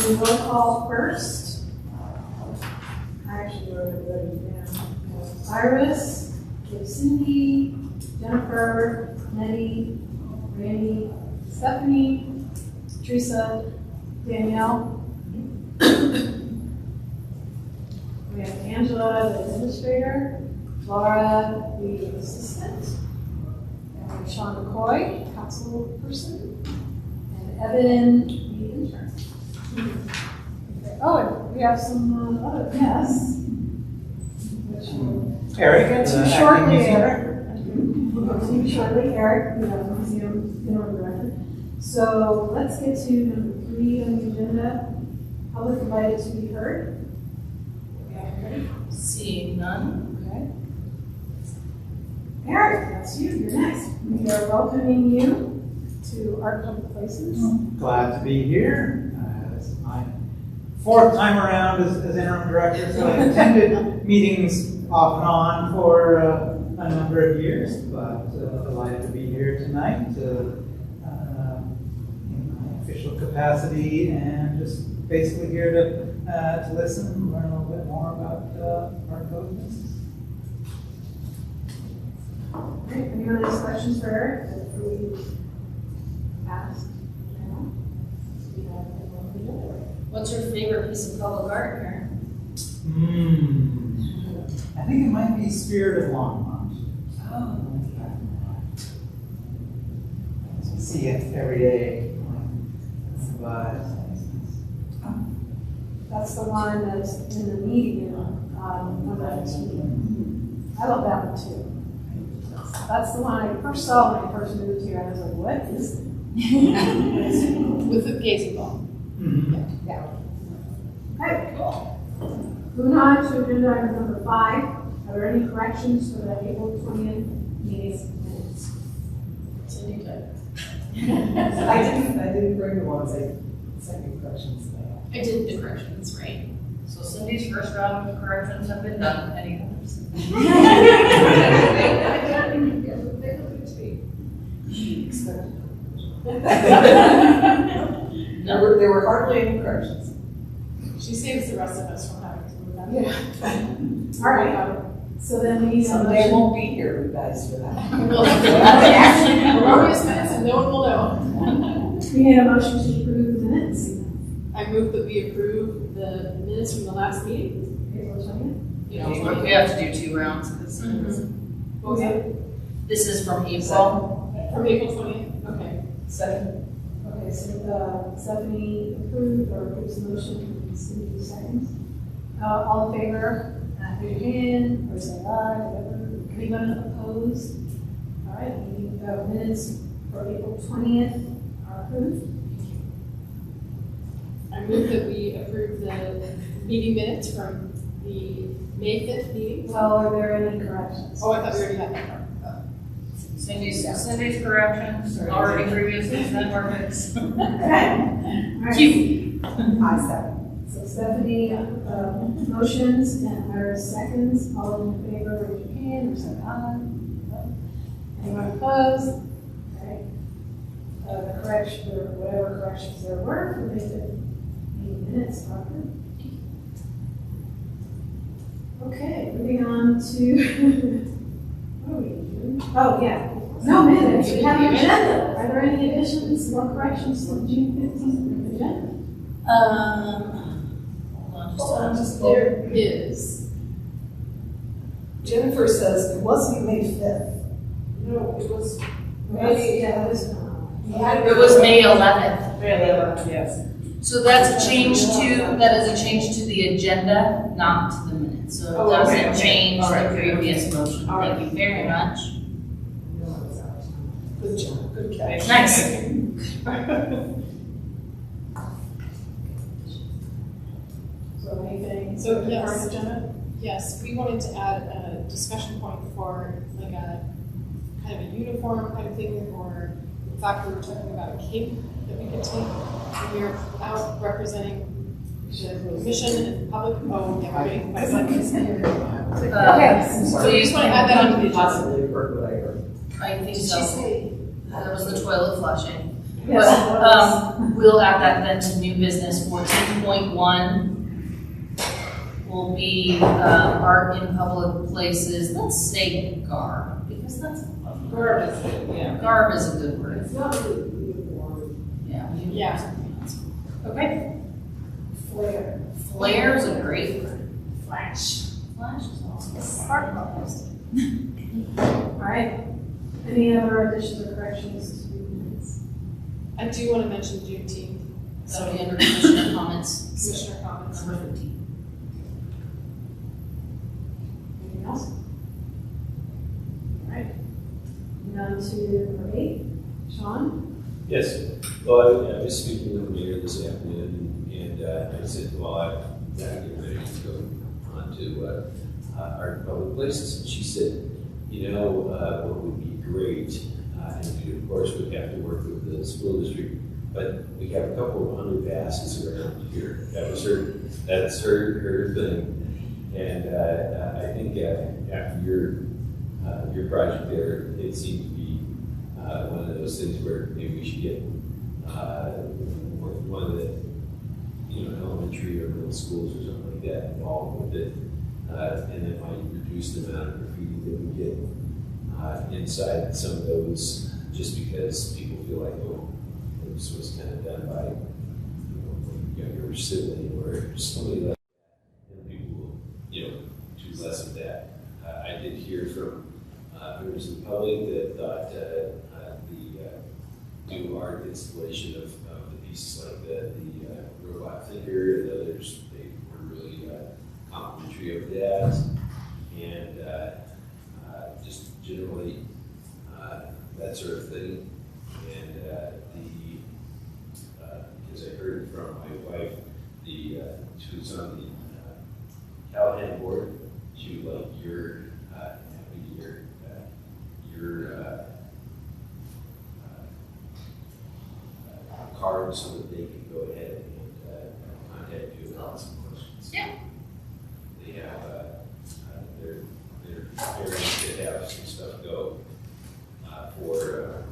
do roll call first. I actually wrote everybody down. Iris, Cindy, Jennifer, Nettie, Randy, Stephanie, Teresa, Danielle. We have Angela, the administrator, Laura, the assistant, and Sean McCoy, council person, and Evan, the intern. Oh, and we have some other guests, which we'll Eric, get to shortly. Eric, we'll get to shortly. Eric, the museum interim director. So let's get to number 3 on the agenda. Public invited to be heard. Seeing none. Okay. Eric, that's you. You're next. We are welcoming you to our public places. glad to be here. This is my 4th time around as interim director, so I attended meetings off and on for a number of years, but delighted to be here tonight in my official capacity and just basically here to listen and learn a little bit more about our code business. Great. Anyone has questions for Eric before we ask? What's your favorite piece of public art here? I think it might be Spirit of Longmont. Oh. See it every day. But That's the one that's in the median on that meeting. I love that one too. That's the one I first saw when I first moved here. I was like, what is it? With the gazing ball. mm-hmm. Yeah. Okay, cool. Moving on to agenda item number 5. Are there any corrections for the April 20th meeting minutes? Cindy did. I didn't bring the ones I sent you corrections. I did the corrections, right? So Cindy's first round of corrections have been done. Any others? No, there were hardly any corrections. She saves the rest of us from having to move that. Yeah. All right. So then we need a Someday motion. won't be here, you guys, for that. We'll actually erroneous minutes and no one will know. We need a motion to approve the minutes. I move that we approve the minutes from the last meeting. April 20th. You know, But we have to do 2 rounds because what was it? this is from April. From April 20th? Okay. Second. Okay, so Stephanie approved or approves the motion, and Cindy seconds. All in favor, raise your hand or say aye, whatever. Anyone opposed? All right, the minutes for April 20th are approved. I move that we approve the meeting minutes from the May 5th meeting. Well, are there any corrections? Oh, I thought we already had that part. Cindy's corrections already previously sent our minutes. Okay. All right. Cute. I second. So Stephanie motions and Iris seconds. All in favor, raise your hand or say aye. Anyone opposed? Okay. The correction, or whatever corrections there were, for the minutes are approved. Okay, moving on to, what are we doing? Oh, yeah. No minutes, we have an agenda. Are there any additions or corrections to the June 15th agenda? Hold on just a There is. Jennifer says it wasn't May 5th. No, it was. Yeah, this It was May 11th. Yes. So that's a change that is a change to the agenda, not to the minutes. So it doesn't change the previous motion. Thank you very much. Good job, good catch. Nice. So anything? So, yes, agenda? Yes, we wanted to add a discussion point for like a kind of a uniform kind of thing, or in fact, we were talking about a cape that we could take when we were out representing the commission and the public. Oh, yeah, right. Okay. So we just want to add that onto the agenda. Possibly heard what I heard. I think Did so. she say? That was the toilet flushing. Yes, it was. We'll add that then to new business. 14.1 will be art in public places. Let's say garb, because that's a fun word. Garb is good, yeah. Garb is a good word. It's not really uniform. Yeah. we can Yeah. do something else. Okay. Flare. Flare is a great word. Flash. Flash is awesome. Spark plugs. All right. Any other additions or corrections to the minutes? I do want to mention Juneteenth, So we under commissioner comments. commissioner comments. Number 15. Anything else? All right. Moving on to number 8. Sean? Yes, well, I was speaking with the mayor this afternoon, and I said, well, I've got to get ready to go on to our public places. And she said, you know, what would be great, and we of course would have to work with the school district, but we have a couple of underpasses around here. That's her thing. And I think after your project there, it seemed to be one of those things where maybe we should get one of the, elementary or middle schools or something like that involved with it. And it might reduce the amount of graffiti that we get inside some of those, just because people feel like, oh, this was kind of done by younger sibling or somebody like that, and people will, do less of that. I did hear from members of the public that thought the new art installation of the pieces like the robot figure and others, they were really complimentary of that, and just generally that sort of thing. And because I heard from my wife, she was on the Callahan board. She would like your card so that they can go ahead and contact you about some questions. Yeah. They have they're preparing to have some stuff go for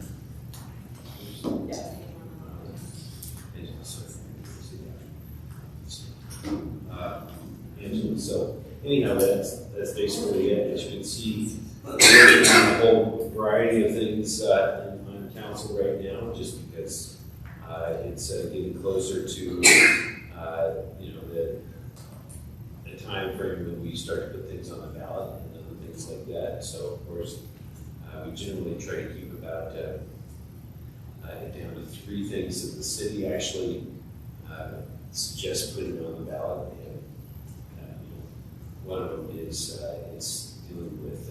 Angela. So anyhow, that's basically it. As you can see, we're working on a whole variety of things on council right now, just because it's getting closer to the time frame when we start to put things on the ballot and other things like that. So of course, we generally try to keep about down to 3 things that the city actually suggests putting on the ballot. And one of them is it's dealing with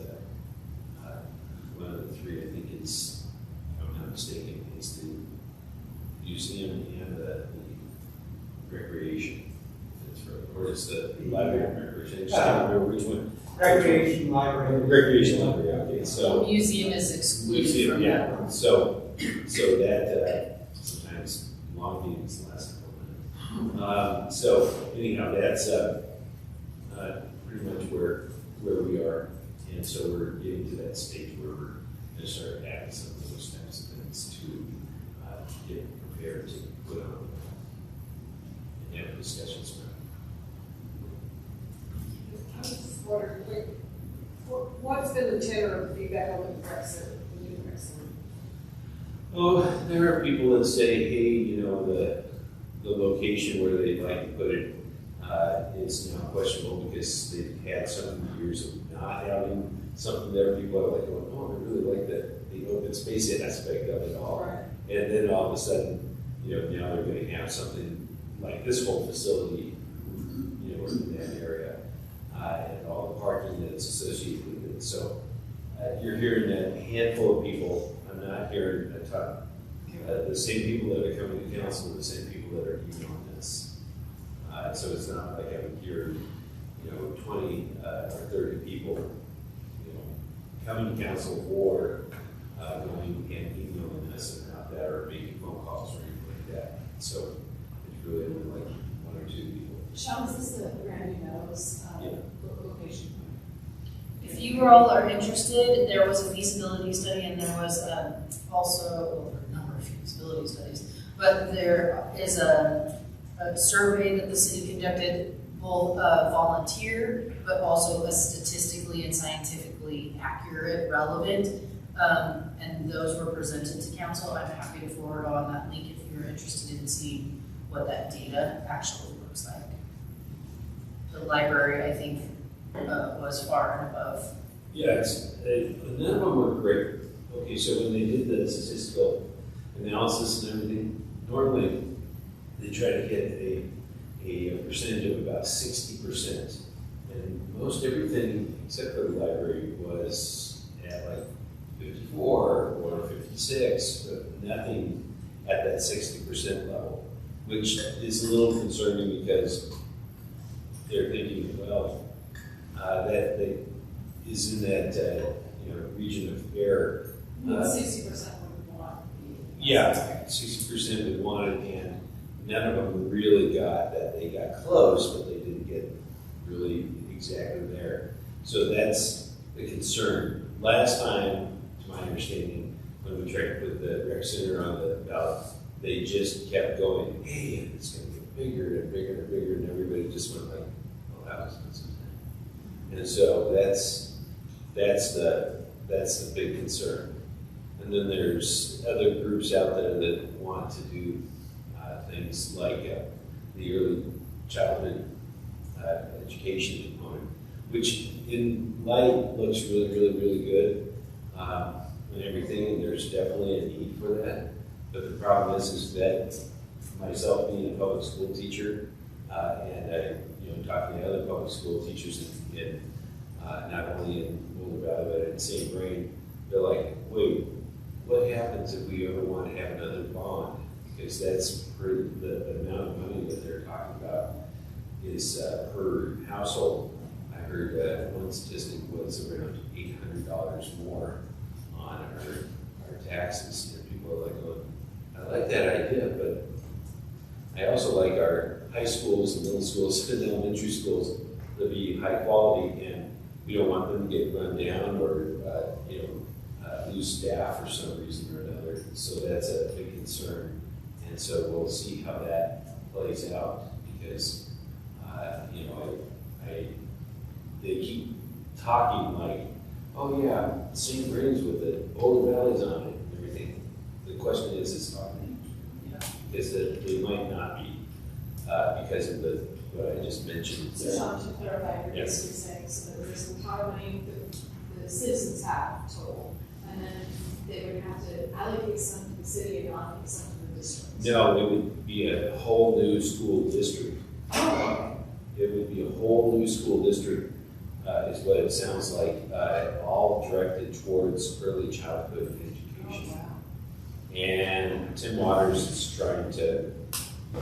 one of the 3. I think is, if I'm not mistaken, is the museum and the recreation. Or it's the library and recreation. I just can't remember which one. Recreation, library. Recreation library, okay, so. Museum is excluded Museum, from yeah, that. so that, sometimes long meetings last a couple minutes. So anyhow, that's, pretty much where we are. And so we're getting to that stage where we're gonna start adding some of those types of things to, get prepared to put on and have discussions around. I was just wondering, what's been the tenor of the feedback on the rec center, the new rec center? Oh, there are people that say, hey, the location where they'd like to put it is now questionable because they've had so many years of not having something there. People are like, oh, I really like the open space aspect of it all. Right. And then all of a sudden, now they're going to have something like this whole facility, in that area, and all the parking that's associated with it. So you're hearing a handful of people. I'm not hearing a ton. The same people that are coming to council are the same people that are emailing us. So it's not like I'm hearing, 20 or 30 people, coming to council or going and emailing us about that or making phone calls or anything like that. So it's really only like 1 or 2 people. Sean, is this the Granby Meadows Yeah. location? If you all are interested, there was a feasibility study and there was also a number of feasibility feasibility studies. But there is a survey that the city conducted, both volunteer, but also a statistically and scientifically accurate, relevant, and those were presented to council. I'm happy to forward on that link if you're interested in seeing what that data actually looks like. The library, I think, was far and above. Yeah, none of them were great. Okay, so when they did the statistical analysis and everything, normally they try to get a percentage of about 60%. And most everything, except for the library, was at like 54 or 56, but nothing at that 60% level, which is a little concerning because they're thinking, well, that is in that region of error. 60% would want to be. Yeah, 60% would want it, and none of them really got that. They got close, but they didn't get really exactly there. So that's the concern. Last time, to my understanding, when we tried to put the rec center on the ballot, they just kept going, hey, it's going to get bigger and bigger and bigger, and everybody just went like, oh, that was expensive. And so that's the big concern. And then there's other groups out there that want to do things like the early childhood education component, which in light looks really, really, really good and everything, and there's definitely a need for that. But the problem is that myself being a public school teacher and talking to other public school teachers in not only in Boulder Valley but in St. Vrain, they're like, wait, what happens if we ever want to have another bond? Because that's the amount of money that they're talking about is per household. I heard one statistic was around $800 more on our taxes. And people are like, oh, I like that idea, but I also like our high schools and middle schools and elementary schools to be high quality, and we don't want them to get run down or lose staff for some reason or another. So that's a big concern, and so we'll see how that plays out because they keep talking like, oh yeah, St. Vrain's with it, Boulder Valley's on it and everything. The question is are they? Because they might not be because of what I just mentioned. So Sean, to clarify, you're basically saying so that there's some power money that the citizens have total, and then they would have to allocate some to the city and allocate some to the district. No, it would be a whole new school district. It would be a whole new school district, is what it sounds like, all directed towards early childhood education. Oh, wow. And Tim Waters is trying to,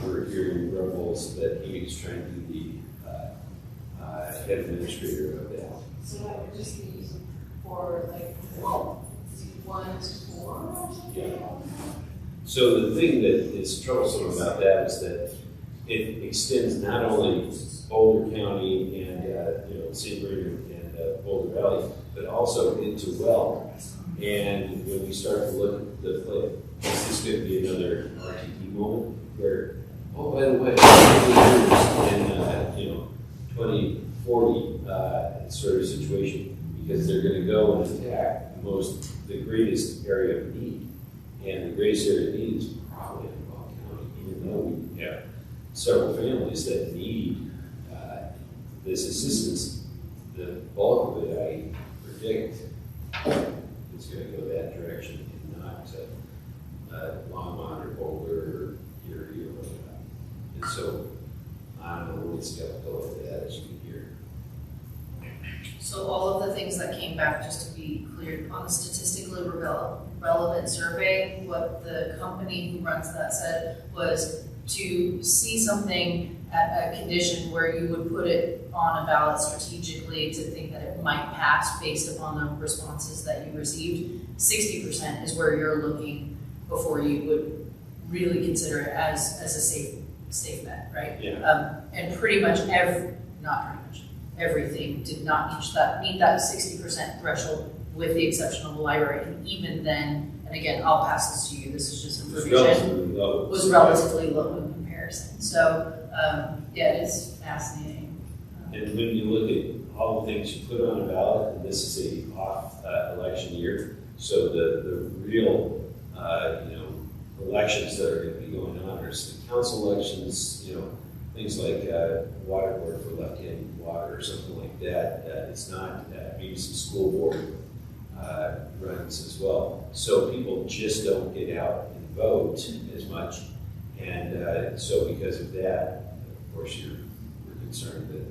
we're hearing rumbles that he's trying to be the head administrator of that. So that would just be for like 1 to 4 or something? Yeah. So the thing that is troublesome about that is that it extends not only Boulder County and St. Vrain and Boulder Valley, but also into Well. And when we start to look at the play, is this going to be another RTD moment where, oh, by the way, in 2040 sort of situation, because they're going to go and attack the greatest area of need, and the greatest area of need is probably in Well County, even though we have several families that need this assistance. The bulk of it, I predict, is going to go that direction and not Longmont or Boulder or Erie or whatever. And so I'm a little skeptical of that, as you can hear. So all of the things that came back, just to be clear, on the statistically relevant survey, what the company who runs that said was to see something at a condition where you would put it on a ballot strategically to think that it might pass based upon the responses that you received. 60% is where you're looking before you would really consider it as a safe bet, right? Yeah. And pretty much everything did not meet that 60% threshold, with the exception of the library. And even then, and again, I'll pass this to you, this is just It's information, relatively low. was relatively low in comparison. So, yeah, it is fascinating. And when you look at all the things you put on a ballot, and this is a off election year, so the real, elections that are going to be going on are city council elections, things like water board for left-handed water or something like that. It's not, maybe some school board runs as well. So people just don't get out and vote as much. And so because of that, of course, we're concerned that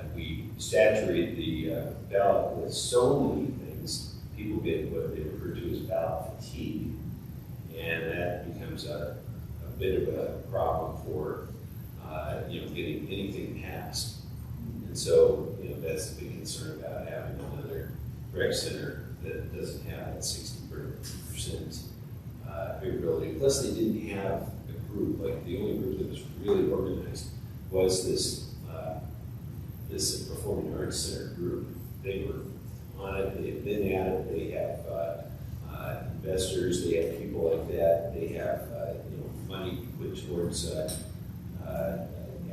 if we saturate the ballot with so many things, people get what they refer to as ballot fatigue. And that becomes a bit of a problem for, getting anything passed. And so, that's the big concern about having another rec center that doesn't have that 60% favorability. Plus, they didn't have a group, like the only group that was really organized was this Performing Arts Center group. They were on it, they've been at it, they have investors, they have people like that, they have money put towards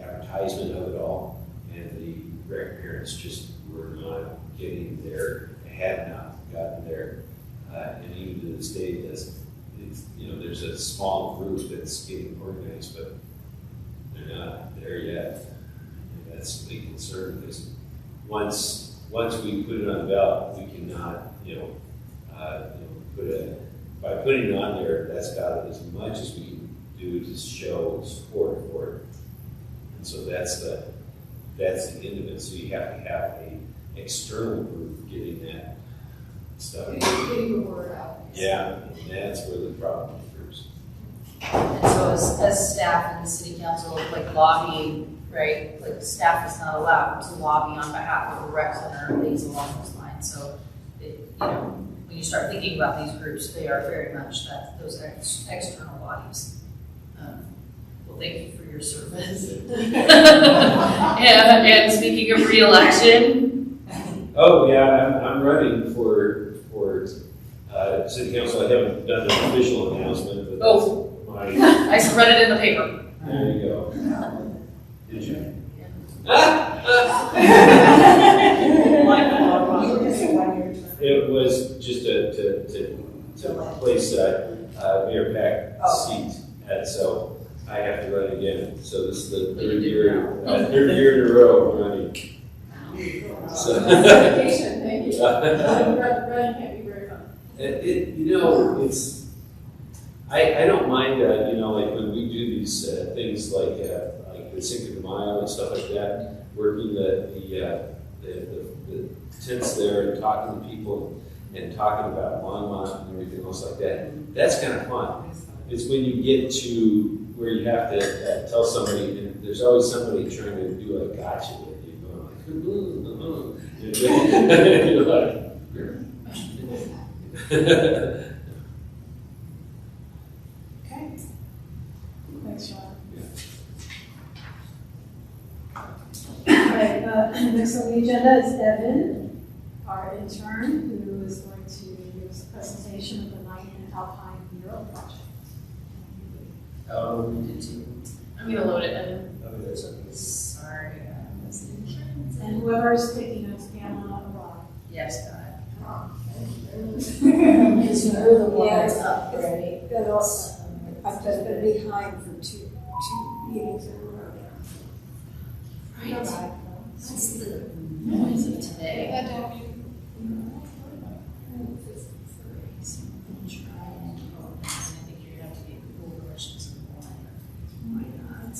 advertisement of it all, and the rec parents just were not getting there, had not gotten there, and even to this day, there's a small group that's getting organized, but they're not there yet, and that's a big concern because once we put it on the ballot, we cannot, by putting it on there, that's about as much as we can do to show support for it. And so that's the end of it. So you have to have an external group getting that stuff. Getting the word out. Yeah, and that's where the problem occurs. And so as staff in the city council, like lobbying, right, like staff is not allowed to lobby on behalf of the rec center or things along those lines. So, when you start thinking about these groups, they are very much those external bodies. Well, thank you for your service. and speaking of re-election. Oh yeah, I'm running for city council. I haven't done an official announcement, but my. I read it in the paper. There you go. Did you? It was just to place Mayor Pack seat, and so I have to run again. So this is the third year in a row I'm running. So. Dedication, thank you. Running can't be very fun. It's. I don't mind, like when we do these things like the Cinco de Mayo and stuff like that, working the tents there and talking to people and talking about Longmont and everything else like that. That's kind of fun. It's when you get to where you have to tell somebody, and there's always somebody trying to do a gotcha with you, going like, you're like, Okay. Thanks, Sean. All right, next on the agenda is Evan, our intern, who is going to give us a presentation of the Night and Alpine Mural Project. I'm gonna load it in. Sorry. And whoever's taking notes, Pamela or Rob. Yes, got it. Because you're the one Yes. that's up, right? But also, I've just been behind for two meetings in a row. Right. That's the noise of today. That don't be- I think you're gonna have to get Google questions in the line. Why not?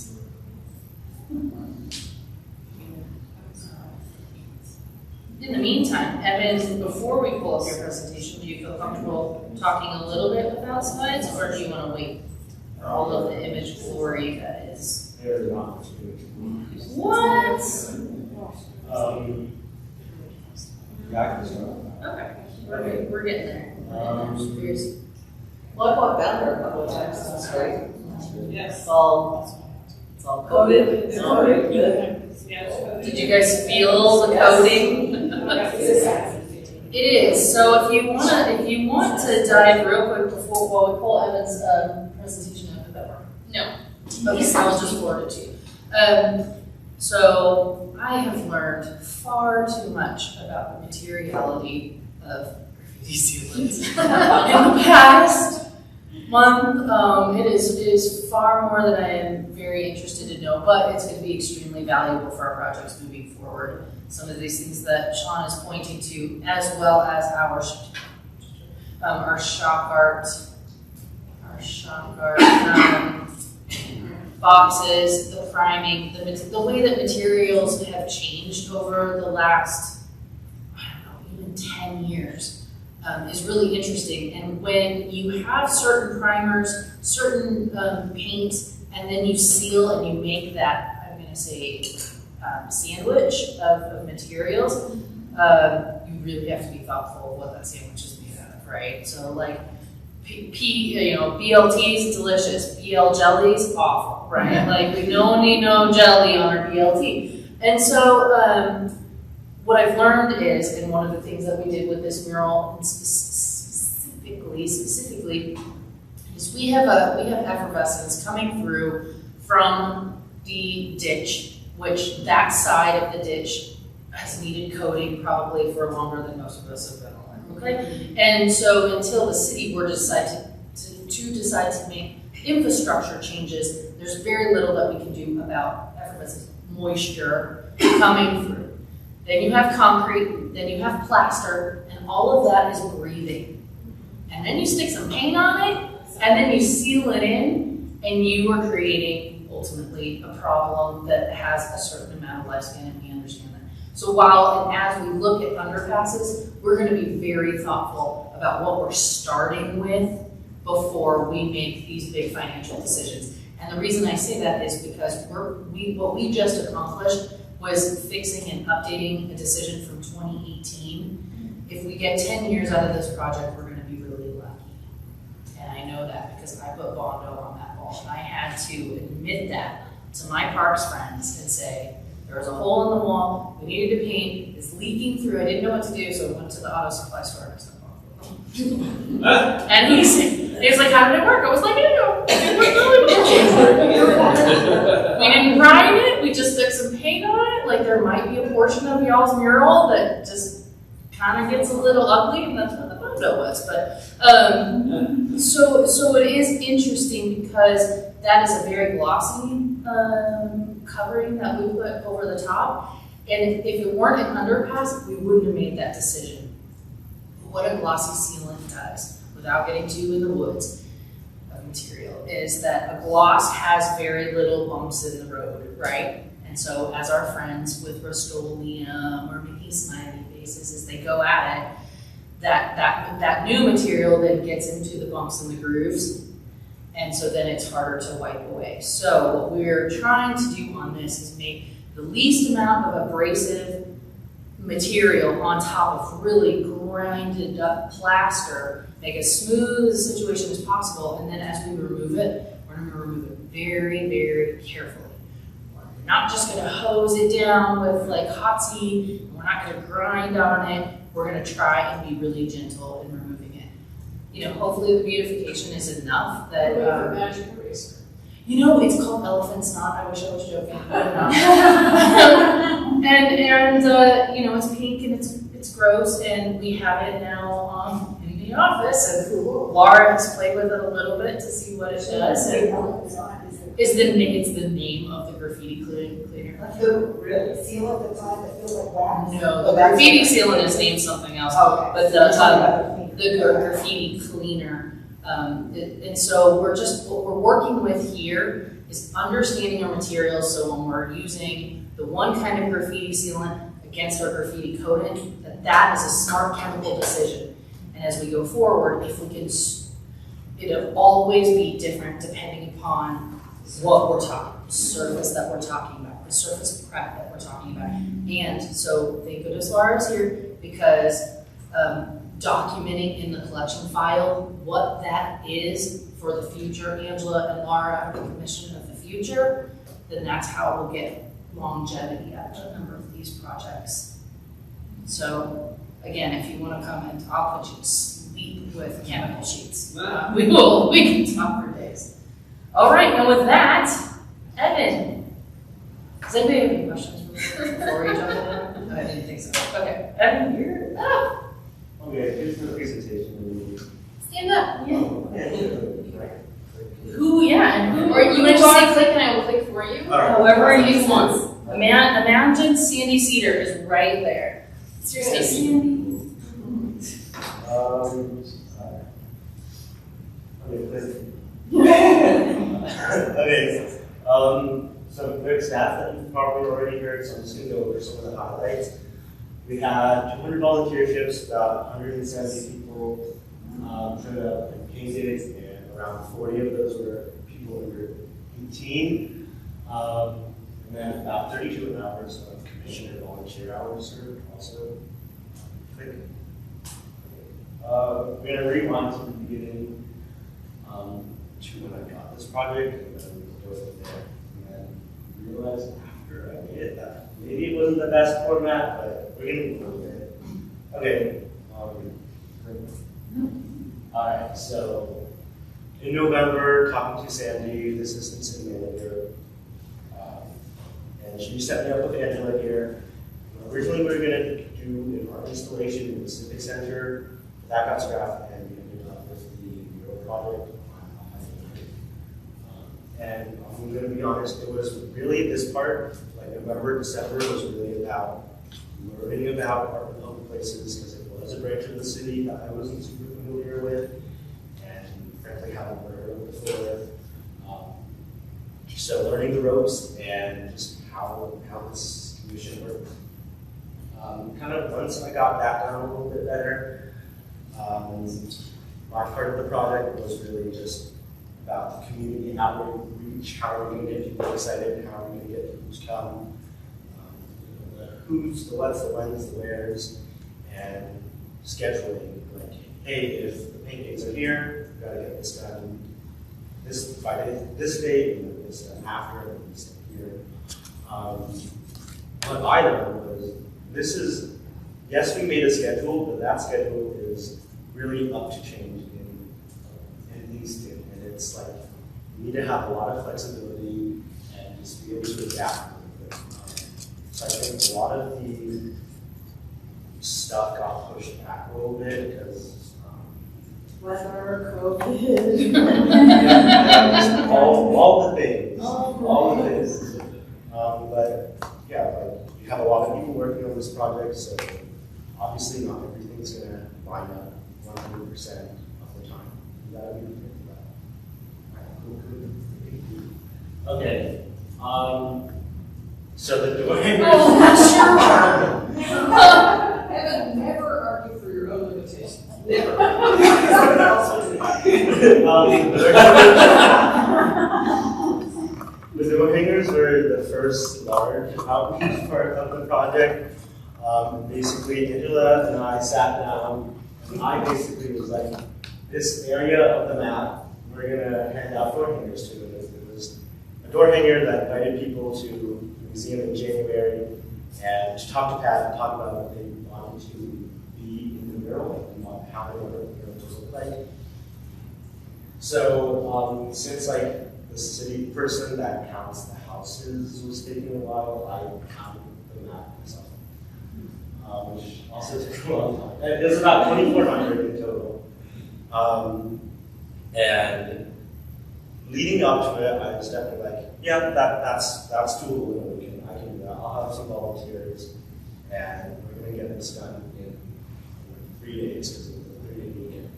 In the meantime, Evan, before we pull up your presentation, do you feel comfortable talking a little bit about slides, or do you want to wait for all of the image glory that is? What? Okay, we're getting there. Well, I've walked down there a couple of times, that's great. Yes. It's all coded, it's all very good. Did you guys feel the coding? It is, so if you want to dive real quick while we pull Evan's presentation up, did that work? No. Okay, so I'll just forward it to you. So I have learned far too much about the materiality of graffiti sealants in the past month. It is far more than I am very interested to know, but it's going to be extremely valuable for our projects moving forward. Some of these things that Sean is pointing to, as well as our shock art boxes, the priming, the way that materials have changed over the last, I don't know, even 10 years is really interesting. And when you have certain primers, certain paints, and then you seal and you make that, I'm going to say, sandwich of materials, you really have to be thoughtful of what that sandwich is made out of, right? So like, BLTs, delicious. BL jellies, awful, right? Yeah. Like, we don't need no jelly on our BLT. And so, what I've learned is, and one of the things that we did with this mural specifically, is we have effervescence coming through from the ditch, which that side of the ditch has needed coating probably for longer than most of us have been alive, okay? And so until the city were decide to make infrastructure changes, there's very little that we can do about effervescent moisture coming through. Then you have concrete, then you have plaster, and all of that is breathing. And then you stick some paint on it, and then you seal it in, and you are creating ultimately a problem that has a certain amount of lifespan, and we understand that. So while, and as we look at underpasses, we're going to be very thoughtful about what we're starting with before we make these big financial decisions. And the reason I say that is because what we just accomplished was fixing and updating a decision from 2018. If we get 10 years out of this project, we're going to be really lucky. And I know that because I put Bondo on that ball. And I had to admit that to my parks friends and say, there was a hole in the wall, we needed to paint, it's leaking through, I didn't know what to do, so I went to the auto supply store and I said, and he's like, how did it work? I was like, it worked really well. We didn't grind it, we just stuck some paint on it. Like, there might be a portion of y'all's mural that just kind of gets a little ugly, and that's what the Bondo was. But so it is interesting because that is a very glossy covering that we put over the top. And if it weren't an underpass, we wouldn't have made that decision. What a glossy sealant does, without getting too in the woods of material, is that a gloss has very little bumps in the road, right? And so as our friends with Rust-Oleum or making smiley faces, as they go at it, that new material then gets into the bumps and the grooves, and so then it's harder to wipe away. So what we're trying to do on this is make the least amount of abrasive material on top of really grinded up plaster, make as smooth a situation as possible, and then as we remove it, we're going to remove it very, very carefully. We're not just going to hose it down with like hot seed, we're not going to grind on it, we're going to try and be really gentle in removing it. You know, hopefully the beautification is enough that... magic eraser. You know, it's called elephant snot. I wish I was joking, but I'm not. and you know, it's pink and it's gross, and we have it now in the office. And Laura has played with it a little bit to see what it does. And it's the name of the graffiti cleaner. Really? Seal at the time that feels like wax? No, the graffiti sealant is named something else. Okay. But the graffiti cleaner. And so what we're working with here is understanding our materials, so when we're using the one kind of graffiti sealant against our graffiti coating, that is a smart chemical decision. And as we go forward, if we can, it'll always be different depending upon what we're talking, the surface that we're talking about, the surface prep that we're talking about. And so thank goodness Laura's here, because documenting in the collection file what that is for the future, Angela and Laura, the commission of the future, then that's how we'll get longevity out of a number of these projects. So again, if you wanna come and I'll put you to sleep with chemical sheets. Ah. We can talk for days. All right, and with that, Evan, does anybody have any questions before we jump in? I didn't think so. Okay, Evan, you're up. Okay, here's the presentation. Stand up, yeah. Yeah. Who, yeah, and who, Or you want want to say click and I will click for you? however you want. Imagine Sandy Cedar is right there. Seriously, Sandy. Okay, some quick stats that you've probably already heard, so I'm just gonna go over some of the highlights. We had 200 volunteerships, about 170 people showed up and painted, and around 40 of those were people under 18. And then about 32 hours of commissioner volunteer hours served also. Click. We're gonna rewind to the beginning to when I got this project, and then we'll go from there. And then realize after I made it that maybe it wasn't the best format, but we're gonna go with it. Okay. Alright, so in November, talking to Sandy, the assistant city manager, and she set me up with Angela here. Originally, we were going to do an art installation in the Civic Center. That got scrapped, and we ended up with the mural project. And I'm going to be honest, it was really this part, like November, December, was really about learning about art in public places, because it was a branch of the city that I wasn't super familiar with, and frankly haven't heard of before. So learning the ropes and just how this commission works. Kind of once I got that down a little bit better, my part of the project was really just about the community outreach, how are we going to get people excited, how are we going to get people to come, the who's, the what's, the when's, the where's, and scheduling, like, hey, if the paintings are here, we've got to get this done this by this date, and this done after, and this here. What I learned was, this is, yes, we made a schedule, but that schedule is really up to change in these things. And it's like, you need to have a lot of flexibility and just be able to adapt. So I think a lot of the stuff got pushed back a little bit because Weather, COVID. yeah, all the things. All the things. But yeah, like, you have a lot of people working on this project, so obviously not everything's going to line up 100% of the time. You gotta be prepared for that. Okay. So the door hangers. Evan, never argue for your own limitations. Never. Someone else will do The door hangers were the first large outreach part of the project. Basically, Angela and I sat down, and I basically was like, this area of the map, we're going to hand out door hangers to. It was a door hanger that invited people to the museum in January and to talk to Pat and talk about what they wanted to be in the mural and how they wanted the mural to look like. So since like the city person that counts the houses was taking a while, I counted the map myself. Which also took a long time. It was about 2,400 in total. And leading up to it, I was definitely like, yeah, that's doable. I can do that. I'll have some volunteers, and we're going to get this done in 3 days because it was a 3-day weekend.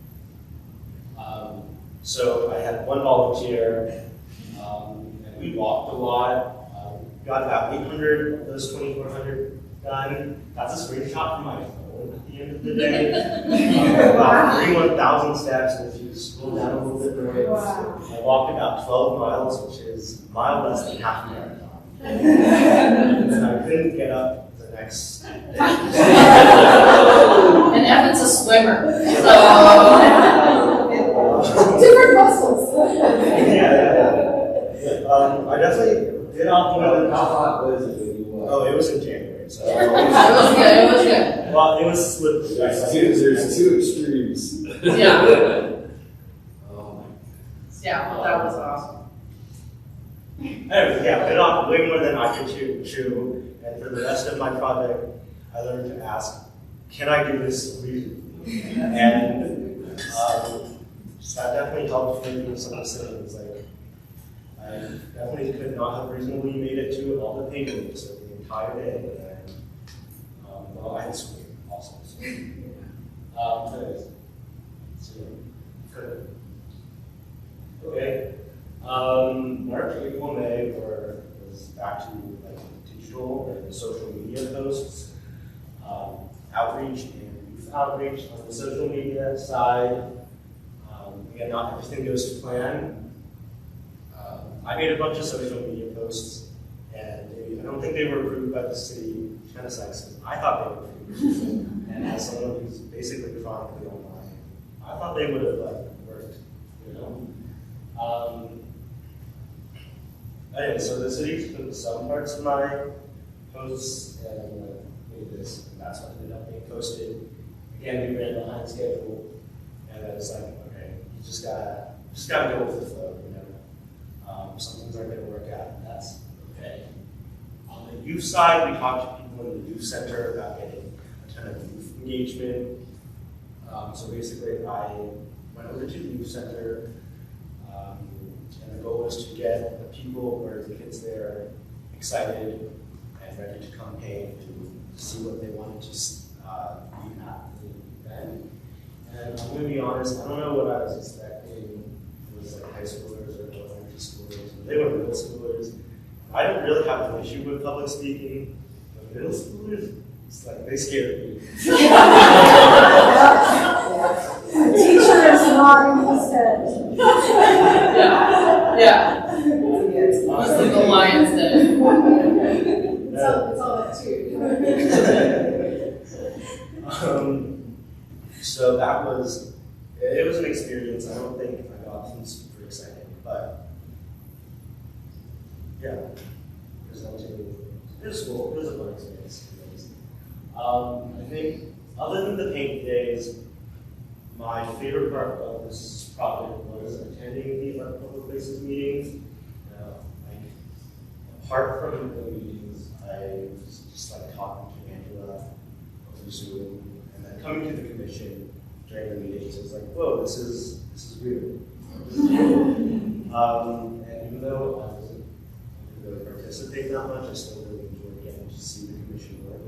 So I had one volunteer, and we walked a lot. Got about 800 of those 2,400 done. That's a screenshot from my phone at the end of the day. About 31,000 steps, and if you scroll down a little bit more, I walked about 12 miles, which is a mile less than half a marathon. And I couldn't get up the next day. And Evan's a swimmer, so. Different muscles. Yeah. I definitely bit off more than. How hot was it when you walked? Oh, it was in January, so. It was good, it was good. Well, it was slippery. There's two extremes. Yeah. Oh my. Yeah, well, that was awesome. Anyway, yeah, bit off way more than I could chew. And for the rest of my project, I learned to ask, can I do this reasonably? And that definitely helped me with some decisions. Like, I definitely could not have reasonably made it to all the paintings of the entire day. And, well, I had school also. So, anyways, so good. Okay. March, April, May was back to like digital and social media posts, outreach and youth outreach on the social media side. Again, not everything goes to plan. I made a bunch of social media posts, and I don't think they were approved by the city, which kind of sucks, because I thought they were approved. And as someone who's basically chronically online, I thought they would have like worked, you know. Anyway, so the city took some parts of my posts and made this, and that's what ended up being posted. Again, we ran behind schedule, and I was like, okay, you just gotta go with the flow, you know. Some things aren't gonna work out, and that's okay. On the youth side, we talked to people in the youth center about getting a ton of youth engagement. So basically, I went over to the youth center. And the goal was to get the people or the kids there excited and ready to come paint to see what they wanted to be at the event. And I'm going to be honest, I don't know what I was expecting. It was like high schoolers or elementary schoolers. They were middle schoolers. I don't really have an issue with public speaking, but middle schoolers, it's like they scared me. The teacher is nodding his head. Yeah. It's like the lion's den. It's all that too. So that was, it was an experience. I don't think I got them super excited, but yeah, presenting, it was cool. It was a fun experience. I think other than the paint days, my favorite part of this project was attending the public places meetings. Apart from the meetings, I was just like talking to Angela over Zoom, and then coming to the commission during the meetings. It was like, whoa, this is weird. And even though I wasn't really participating that much, I still really enjoyed getting to see the commission work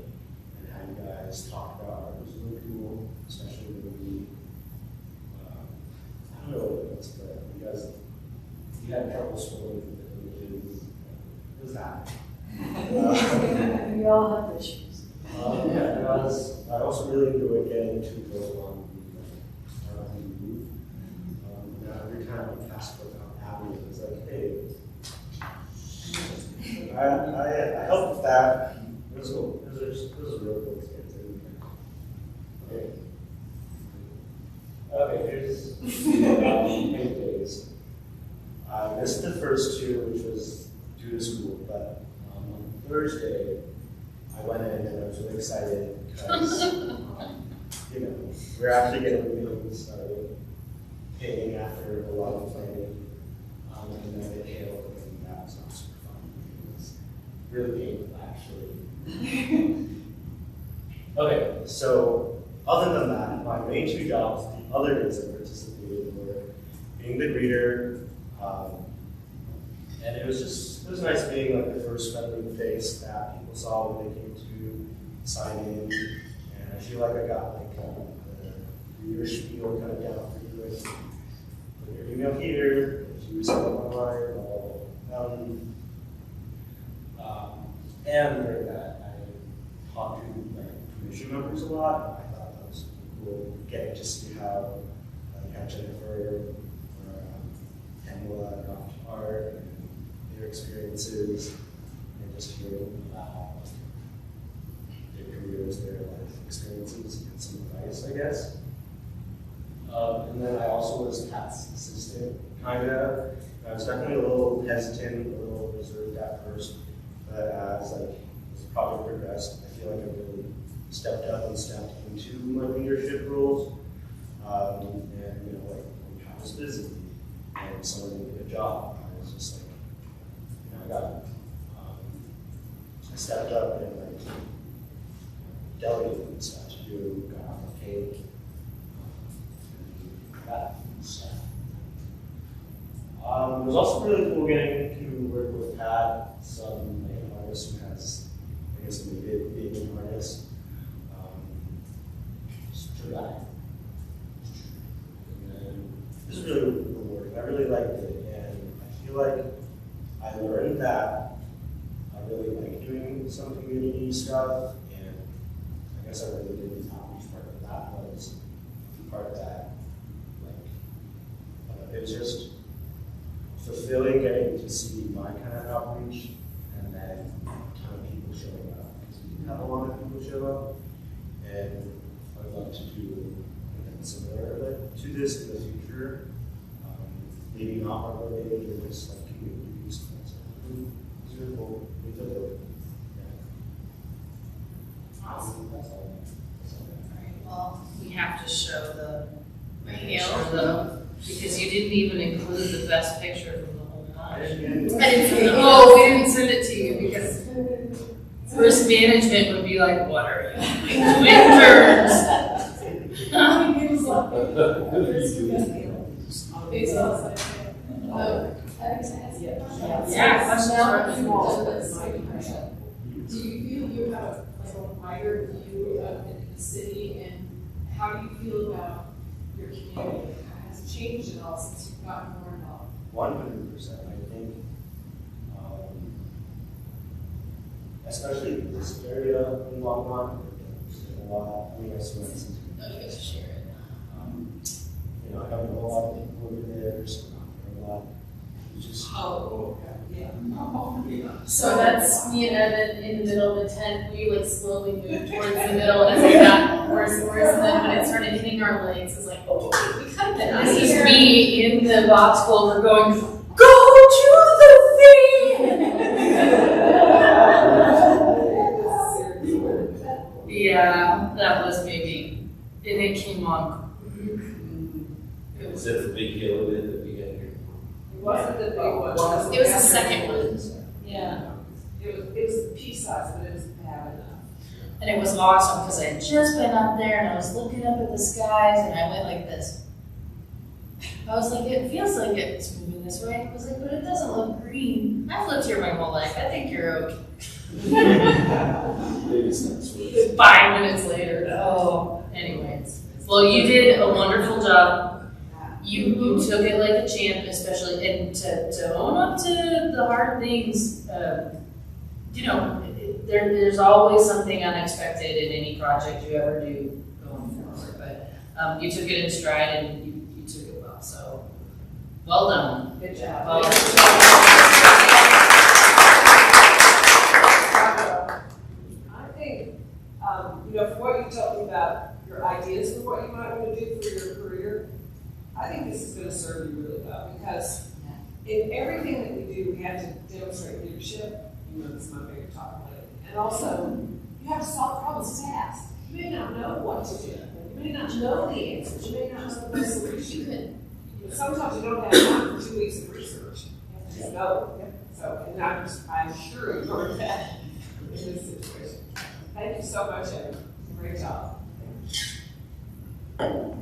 and how you guys talk about art. It was really cool, especially when we. I don't know what it was, but you had trouble scrolling through the images. It was that. We all have issues. Yeah, and I also really enjoyed getting to go on the move. Now every time I cast for Abby, it was like, hey, I helped with that. It was cool. It was a real cool experience. Okay. Okay, here's paint days. I missed the first two, which was due to school, but on Thursday, I went in and I was really excited because, you know, we're actually getting really started painting after a lot of planning, and then it hailed, and that was not super fun. It was really painful, actually. Okay, so other than that, my main two jobs, the other days I participated were being the greeter, and it was nice being like the first friendly face that people saw when they came to sign in, and I feel like I got like the greeter spiel kind of down for you, like put your email here, if you sign up online, and during that I talked to like commission members a lot. I thought that was cool, getting to see how Jennifer or Pamela dropped art and their experiences, and just hearing about their careers, their life experiences, and some advice, I guess. And then I also was Kat's assistant, kind of. I was definitely a little hesitant, a little observed at first, but as the project progressed, I feel like I really stepped up and stepped into my leadership roles. And I was busy, and someone did a job. I was just I stepped up and delegated stuff to do, got off the cake, that stuff. It was also really cool getting to work with Pat, some artist who has, I guess, a big artist. Just for that. And this is really rewarding. I really liked it, and I feel like I learned that I really like doing some community stuff, and I guess I really did the outreach part of that was the part that, it was just fulfilling getting to see my kind of outreach, and then a ton of people showing up, because we didn't have a lot of people show up, and I'd love to do similar to this in the future. Maybe not art related, but just community use. It's really cool. We took it. Awesome. Well, we have to show the video, because you didn't even include the best picture from the whole I night. didn't Oh, we didn't send it to you because risk management would be like, what are you doing? Interns. Yeah, questions Do you feel you have a wider view of the city, and how do you feel about your community? Has it changed at all since you've gotten more involved? 100%. I think, especially this area in Longmont, there's a lot. I mean, I see myself. You get to share it. I don't know a lot of people over there, so not a lot. It's just So that's me and Evan in the middle of the tent. We slowly moved towards the middle as it got worse and worse. And then when it started hitting our legs, it's like, oh, we kind of get out of This is here. me in the box culvert going, go to the thing! Yeah, that was maybe, and it came on. Is that the big hill event that we had here? It wasn't the big one. It was the second one. Yeah. It was the pea size, but it was bad enough. And it was awesome because I had just been up there and I was looking up at the skies and I went like this. I was like, it feels like it's moving this way. I was like, but it doesn't look green. I've lived here my whole life. I think you're okay. Maybe it's not sweet. 5 minutes later. Oh, anyways. Well, you did a wonderful job. You took it like a champ, especially, and to own up to the hard things. There's always something unexpected in any project you ever do going forward. But you took it in stride and you took it well. So, well done. Good job. Well done. I think, for what you told me about your ideas for what you might want to do for your career, I think this is going to serve you really well, because in everything that we do, we have to demonstrate leadership. This is my favorite topic lately. And also, you have to solve problems fast. You may not know what to do. You may not know the answers. You may not know the best solution. Sometimes you don't have time for 2 weeks of research. You have to just go. So, and I'm sure you learned that in this situation. Thank you so much, Evan. Great job. Okay.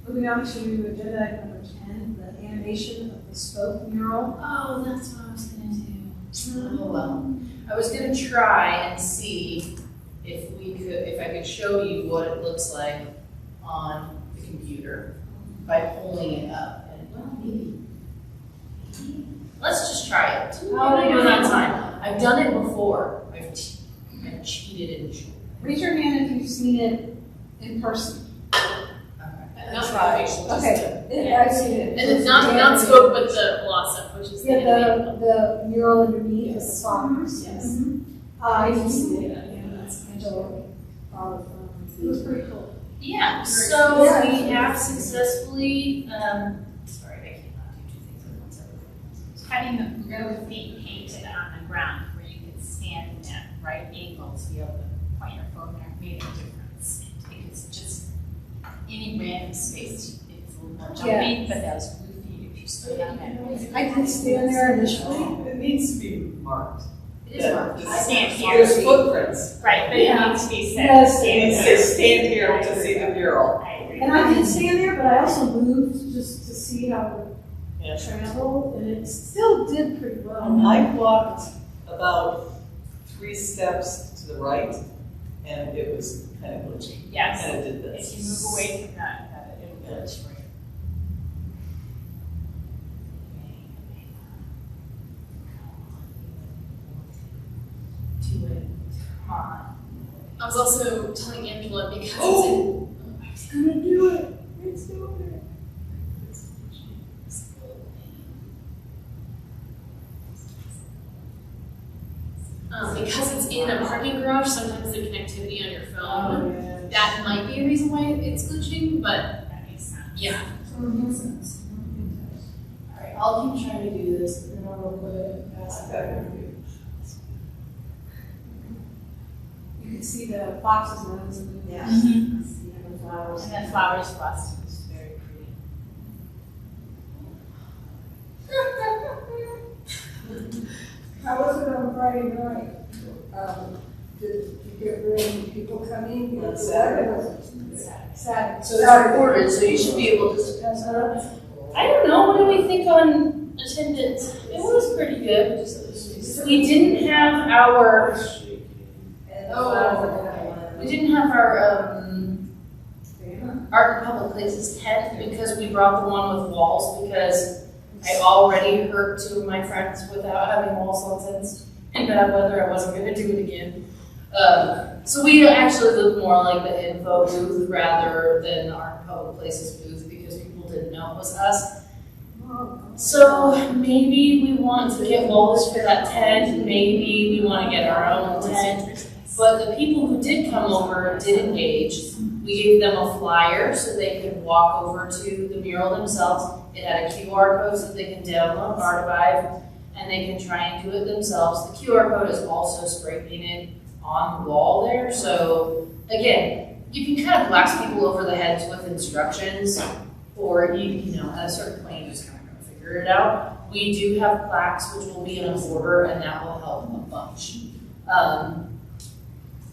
Moving on to agenda item number 10, the animation of the spoke mural. Oh, that's what I was gonna do. Oh well. I was gonna try and see if I could show you what it looks like on the computer by pulling it up. And well, maybe. Let's just try it. How am I doing on time? I've done it before. I've cheated and showed. Raise your hand if you've seen it in person. Not try. Okay, I've seen it. And it's not spoke, but the blossom, which is the mural underneath is the songs. Yes. I can see it. That's Angela. It was pretty cool. Yeah, so we have successfully, sorry, I cannot do two things at once. having the really feet painted on the ground where you can stand in that right angle to be able to point your phone there made a difference. If it's just any random space, it's a little more jumpy, but those blue feet, if you stood on that. I did stand there initially. It needs to be marked. It is marked. Just- I stand here. There's footprints. Right, but it needs to be said. Yes, It needs to stand here to see the mural. I agree. And I did stand there, but I also moved just to see how Yeah. it traveled, and it still did pretty well. I walked about 3 steps to the right, and it was kind of glitchy. Yes. And it did If this. you move away from that, it'll glitch for you. Do it. Come on. I was also telling Angela because it's It's gonna do it. It's doing it. because it's in a parking garage, sometimes the connectivity on your phone, yeah. that might be a reason why it's glitching, but That makes sense. yeah. Makes sense. All right, I'll keep trying to do this, and then I'll put it past that. You can see the boxes around the Yeah. and the flowers. And then flowers bust, it's very pretty. How was it on Friday night? Did you get really people coming? On Saturday. Saturday. So it's recorded, so you should be able to pass that up. I don't know, what do we think on attendance? It was pretty good. We didn't have our, we didn't have our, Art in Public Places tent because we brought the one with walls because I already hurt 2 of my friends without having walls on tents in bad weather. I wasn't gonna do it again. So we actually looked more like the info booth rather than the Art in Public Places booth because people didn't know it was us. So maybe we want to get walls for that tent, maybe we want to get our own tent. But the people who did come over did engage. We gave them a flyer so they could walk over to the mural themselves. It had a QR code so they can download Archive and they can try and do it themselves. The QR code is also spray painted on the wall there. So again, you can kind of blast people over the heads with instructions, or you know, at a certain point you just kind of gotta figure it out. We do have plaques which will be in order and that will help a bunch.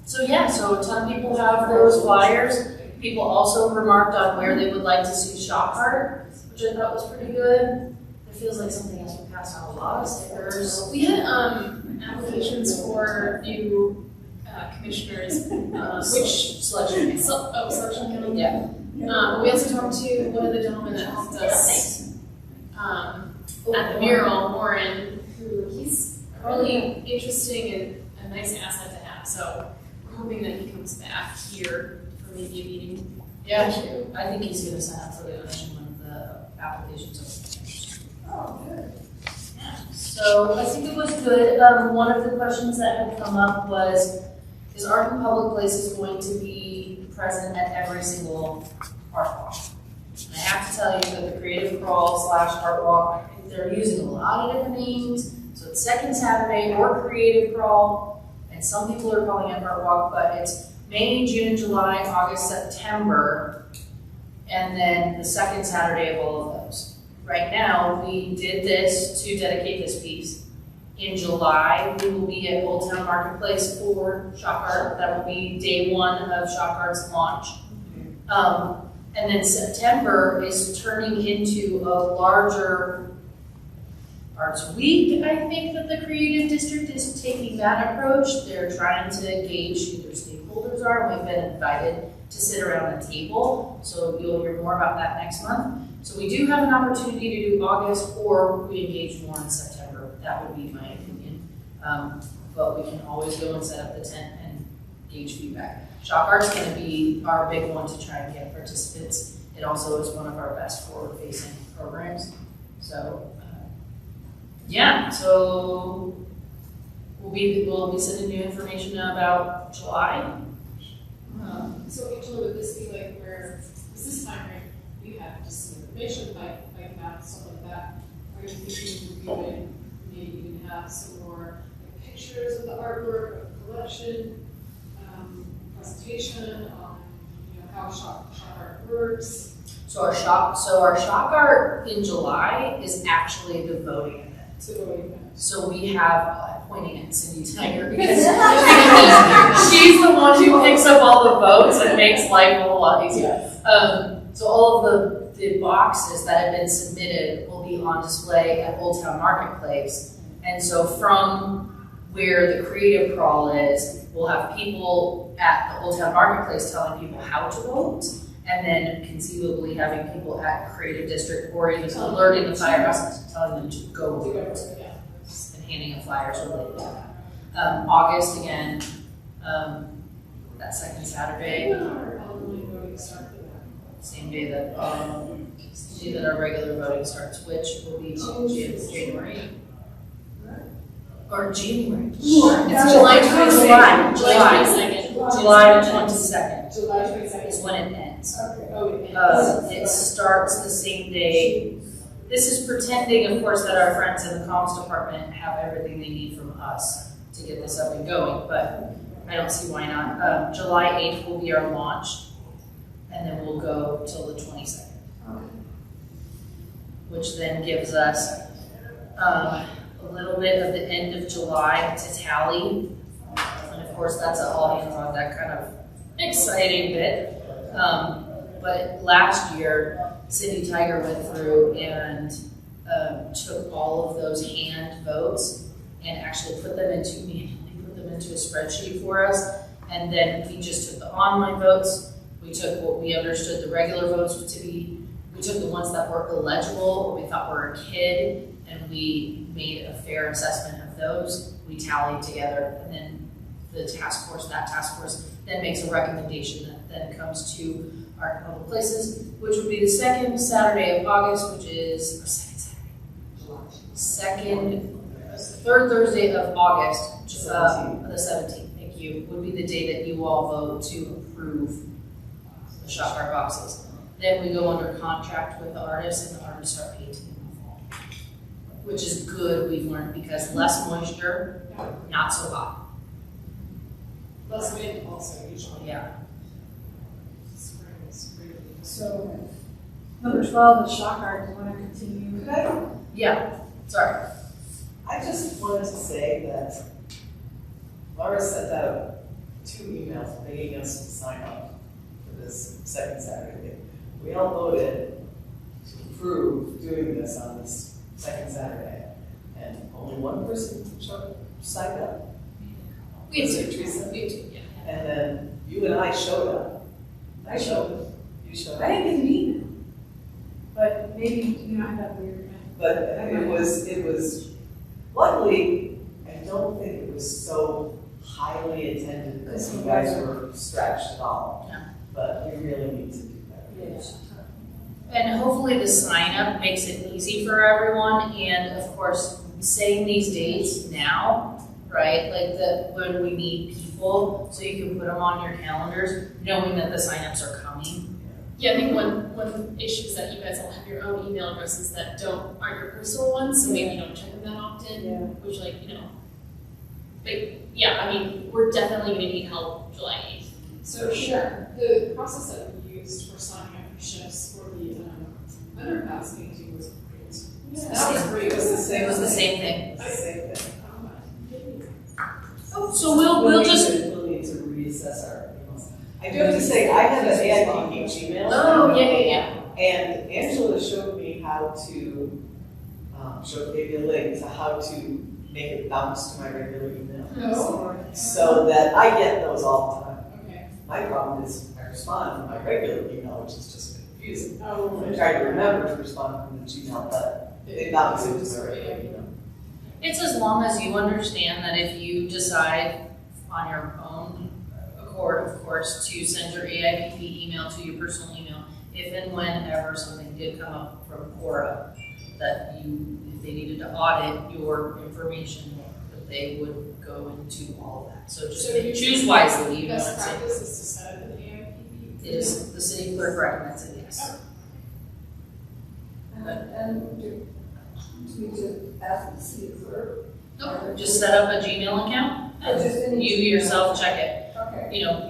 So yeah, so a ton of people have those flyers. People also remarked on where they would like to see shop art, which I thought was pretty good. It feels like something else. We passed out a lot of stickers. We had applications for new commissioners, which Selection. selection committee. Yeah. We also talked to one of the gentlemen that helped us at the mural, Warren, who he's really interesting and a nice asset to have. So we're hoping that he comes back here for maybe a meeting. Yeah, I think he's gonna sign up for the commission when the application's open. Oh, good. So I think it was good. One of the questions that had come up was, is Art in Public Places going to be present at every single art walk? And I have to tell you that the Creative Crawl / Art Walk, they're using a lot of different names. So it's second Saturday or Creative Crawl, and some people are calling it Art Walk, but it's May, June, July, August, September, and then the second Saturday of all of those. Right now, we did this to dedicate this piece. In July, we will be at Old Town Marketplace for Shock Art. That will be day 1 of Shock Art's launch. And then September is turning into a larger Arts Week. I think that the Creative District is taking that approach. They're trying to gauge who their stakeholders are. We've been invited to sit around the table, so you'll hear more about that next month. So we do have an opportunity to do August, or we engage more in September. That would be my opinion. But we can always go and set up the tent and gauge feedback. Shock Art's going to be our big one to try and get participants. It also is one of our best forward-facing programs. So yeah, so we'll be sending you information about July. So Angela, would this be like where, is this time frame, we have just some information, like map, stuff like that? Or do you think we would review it have some more like, pictures of the artwork, of the collection, presentation on, how shop art works. So our shop art in July is actually the voting event. So the way So we have, pointing at Cindy Tiger because she's the one who picks up all the votes and makes life a whole lot easier. So all of the boxes that have been submitted will be on display at Old Town Marketplace. And so from where the creative crawl is, we'll have people at the Old Town Marketplace telling people how to vote, and then conceivably having people at Creative District or even alerting the firehouse, telling them to go vote, and handing out flyers related to that. August again, that second Saturday, same day that our regular voting starts, which will be January. Or January. It's July 22nd. July 22nd. July 22nd. Is when it ends. Okay. Oh, it ends. It starts the same day. This is pretending, of course, that our friends in the comms department have everything they need from us to get this up and going, but I don't see why not. July 8th will be our launch, and then we'll go till the 22nd. Which then gives us a little bit of the end of July to tally. And of course, that's an all hands on deck kind of exciting bit. But last year, Cindy Tiger went through and took all of those hand votes and actually put them into a spreadsheet for us. And then we just took the online votes. We took what we understood the regular votes to be. We took the ones that were illegible, what we thought were a kid, and we made a fair assessment of those. We tallied together, and then that task force then makes a recommendation that then comes to our public places, which would be the second Saturday of August, which is third Thursday of August, the 17th, thank you, would be the day that you all vote to approve the shop art boxes. Then we go under contract with the artists, and the artists start painting in the fall, which is good, we've learned, because less moisture, not so hot. Less wind also usually. Yeah. Spring is really. So, number 12 is shock art. Do you want to continue? Could I? Yeah, sorry. I just wanted to say that Laura sent out 2 emails begging us to sign up for this second Saturday. We all voted to approve doing this on this second Saturday, and only one person signed up. We had two. Teresa. We had two, yeah. And then you and I showed up. I showed up. You showed I up. didn't get an email, but maybe you know how that weird. But it was, luckily, I don't think it was so highly attended that you guys were stretched at all. Yeah. But we really need to do better. And hopefully the sign up makes it easy for everyone, and of course, saying these dates now, right? Like when we need people, so you can put them on your calendars, knowing that the signups are coming. Yeah, I think one issue is that you guys all have your own email addresses that aren't your personal ones, so maybe you don't check them that often, which but yeah, I mean, we're definitely gonna need help July 8th. So sure, the process that we used for signing up for shifts for the underpass painting was great. Yeah, that was great. It was the same. It was the same thing. The same thing. Oh, so we'll just. We'll need to reassess our emails. I do have to say, I have an AIPP Gmail. Oh, yeah. And Angela showed me how to, gave me a link to how to make it bounce to my regular email. So that I get those all the time. Okay. My problem is I respond from my regular email, which is just confusing. Oh, I try to remember to respond from the Gmail, but they bounce into my regular email. It's as long as you understand that if you decide on your own accord, of course, to send your AIPP email to your personal email, if and whenever something did come up from Cora, that if they needed to audit your information, that they would go into all of that. So just choose wisely. Best practice is to set up an AIPP. It is, the city clerk recommends it, yes. And do we just ask the city clerk? Nope, just set up a Gmail account Or just and any you Gmail? yourself check it. Okay. You know,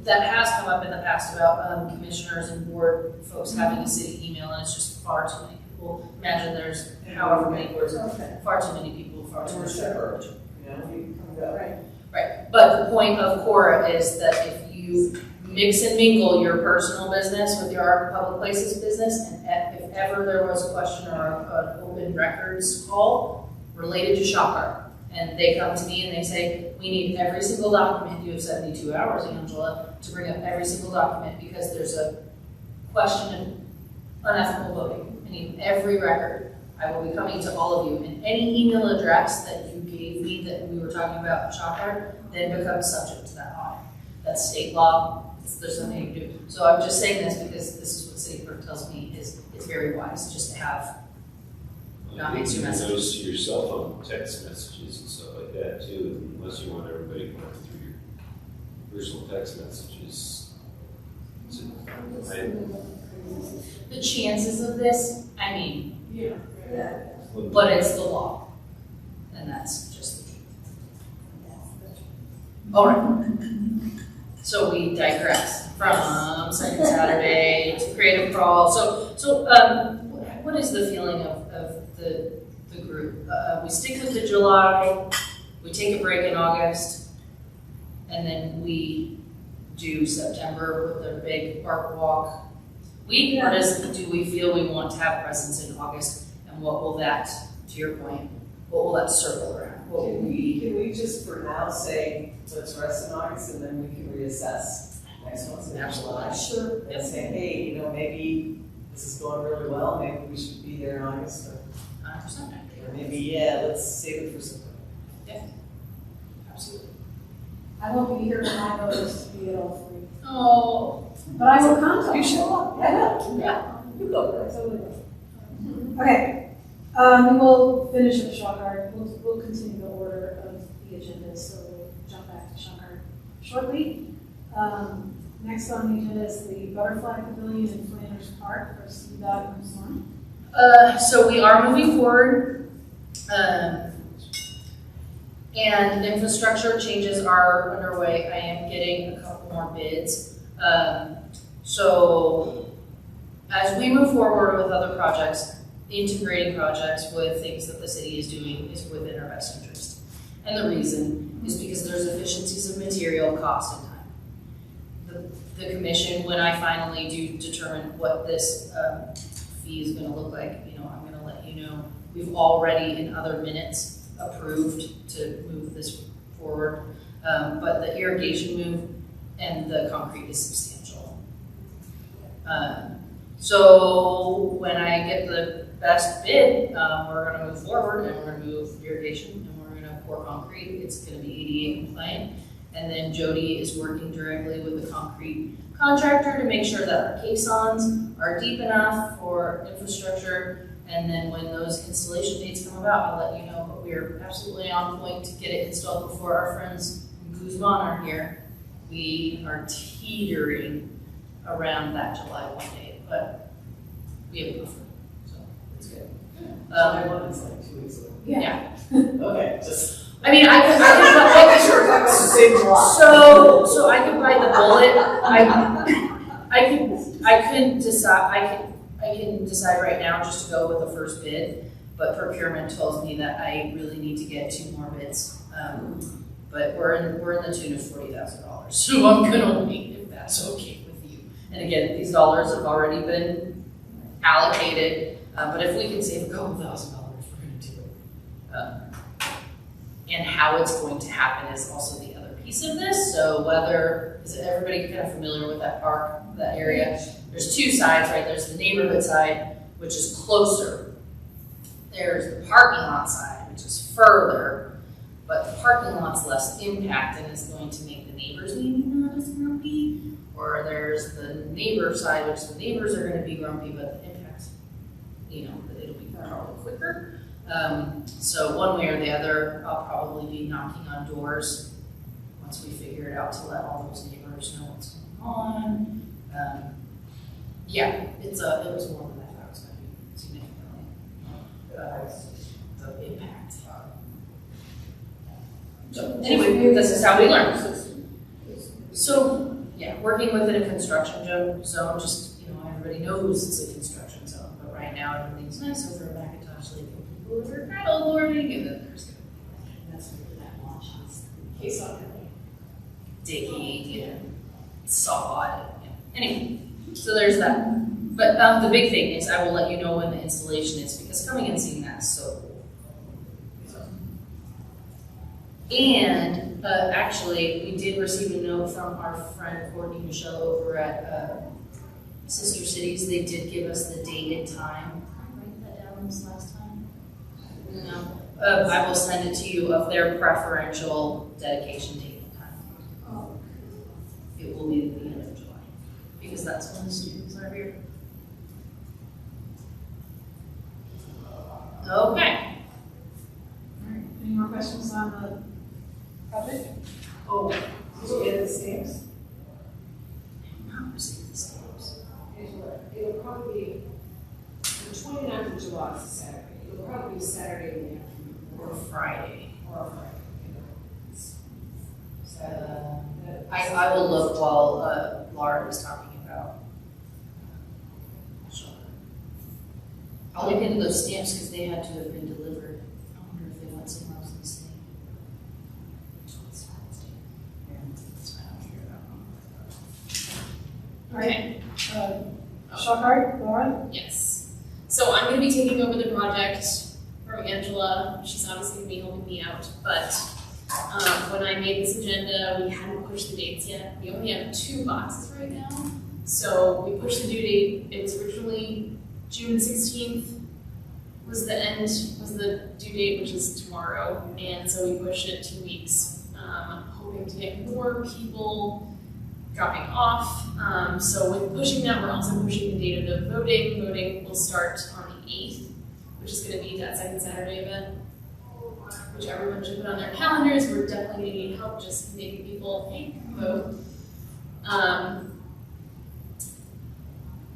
that has come up in the past about commissioners and board folks having a city email, and it's just far too many people. Imagine there's however many words, Okay. far too many people, far too much effort. You know, we come up. Right. Right, but the point of Cora is that if you mix and mingle your personal business with your public places business, and if ever there was a question or an open records call related to ShopRite, and they come to me and they say, we need every single document, you have 72 hours, Angela, to bring up every single document because there's a question of unethical voting. I need every record. I will be coming to all of you, and any email address that you gave me that we were talking about ShopRite then becomes subject to that audit. That's state law. There's nothing you can do. So I'm just saying this because this is what city clerk tells me is it's very wise just to have not mix your messages. Those to your cell phone text messages and stuff like that too, unless you want everybody going through your personal text messages. The chances of this, I mean, Yeah. Yeah. but it's the law. And that's just the truth. All right. So we digress from Second Saturday to Creative Crawl. So what is the feeling of the group? We stick with the July, we take a break in August, and then we do September with a big park walk week, or do we feel we want to have presence in August? And what will that, to your point, what will that circle around? What will we? Can we just for now say, let's rest in August and then we can reassess next month? Absolutely. Sure. And say, hey, you know, maybe this is going really well, maybe we should be there in August, 100%. or maybe, yeah, let's save it for September. Absolutely. I won't be here when I notice to be at all three. Oh. But I will contact You show up. I will. Yeah. You go, girl. Totally will. Okay, we will finish with ShopRite. We'll continue the order of the agenda, so we'll jump back to ShopRite shortly. Next on the agenda is the Butterfly Pavilion in Flanders Park for CDOT and so on. So we are moving forward, and infrastructure changes are underway. I am getting a couple more bids. So as we move forward with other projects, integrating projects with things that the city is doing is within our best interest. And the reason is because there's efficiencies of material, cost, and time. The commission, when I finally do determine what this fee is gonna look like, you know, I'm gonna let you know. We've already in other minutes approved to move this forward, but the irrigation move and the concrete is substantial. So when I get the best bid, we're gonna move forward and we're gonna move irrigation and we're gonna pour concrete. It's gonna be ADA compliant. And then Jody is working directly with the concrete contractor to make sure that our caissons are deep enough for infrastructure. And then when those installation dates come about, I'll let you know, but we're absolutely on point to get it installed before our friends in Guzman are here. We are teetering around that July 1 date, but we have a buffer, so it's good. July 1 is like 2 weeks away. Yeah. Okay, just. I mean, I could Sure, we're talking about the same July. so I could buy the bullet. I can decide right now just to go with the first bid, but procurement tells me that I really need to get 2 more bids. But we're in the tune of $40,000, so I'm gonna wait if that's okay with you. And again, these dollars have already been allocated, but if we can save a couple $1,000, we're gonna do it. And how it's going to happen is also the other piece of this. So is everybody kind of familiar with that park, that area? There's 2 sides, right? There's the neighborhood side, which is closer. There's the parking lot side, which is further, but the parking lot's less impact and is going to make the neighbors maybe not as grumpy. Or there's the neighbor side, which the neighbors are gonna be grumpy, but the impact's, you know, it'll be probably quicker. So one way or the other, I'll probably be knocking on doors once we figure it out to let all those neighbors know what's going on. Yeah, it was more than I thought it was going to be significantly. The impact. So anyway, this is how we learn. So, yeah, working within a construction zone, just, everybody knows it's a construction zone, but right now everything's nice over at Macintosh Lake, and people are paddle boarding, and then there's That's where that launches. Case on digging and sod. Anyway, so there's that. But the big thing is I will let you know when the installation is, because coming and seeing that is so cool. And actually, we did receive a note from our friend Courtney Michelle over at Sister Cities. They did give us the date and time. Did I write that down this last time? No. I will send it to you of their preferential dedication date and time. It will be at the end of July, because that's when the students are here. Okay. All right, any more questions on the project? Oh, did you get the stamps? Not received the stamps. It'll probably be, the 29th of July is a Saturday. It'll probably be Saturday in the afternoon. Or Friday. Or Friday. I will look while Laura was talking about. I'll look into those stamps because they had to have been delivered. I wonder if they went somewhere else in the state. That's fine, I'll figure it out. Okay. Shockhart, Laura? Yes. So I'm going to be taking over the project from Angela. She's obviously going to be helping me out, but when I made this agenda, we hadn't pushed the dates yet. We only have 2 boxes right now. So we pushed the due date. It was originally June 16th was the due date, which is tomorrow. And so we pushed it 2 weeks, hoping to get more people dropping off. So with pushing that, we're also pushing the date of the voting. Voting will start on the 8th, which is going to be that second Saturday event, which everyone should put on their calendars. We're definitely going to need help just making people, hey, vote.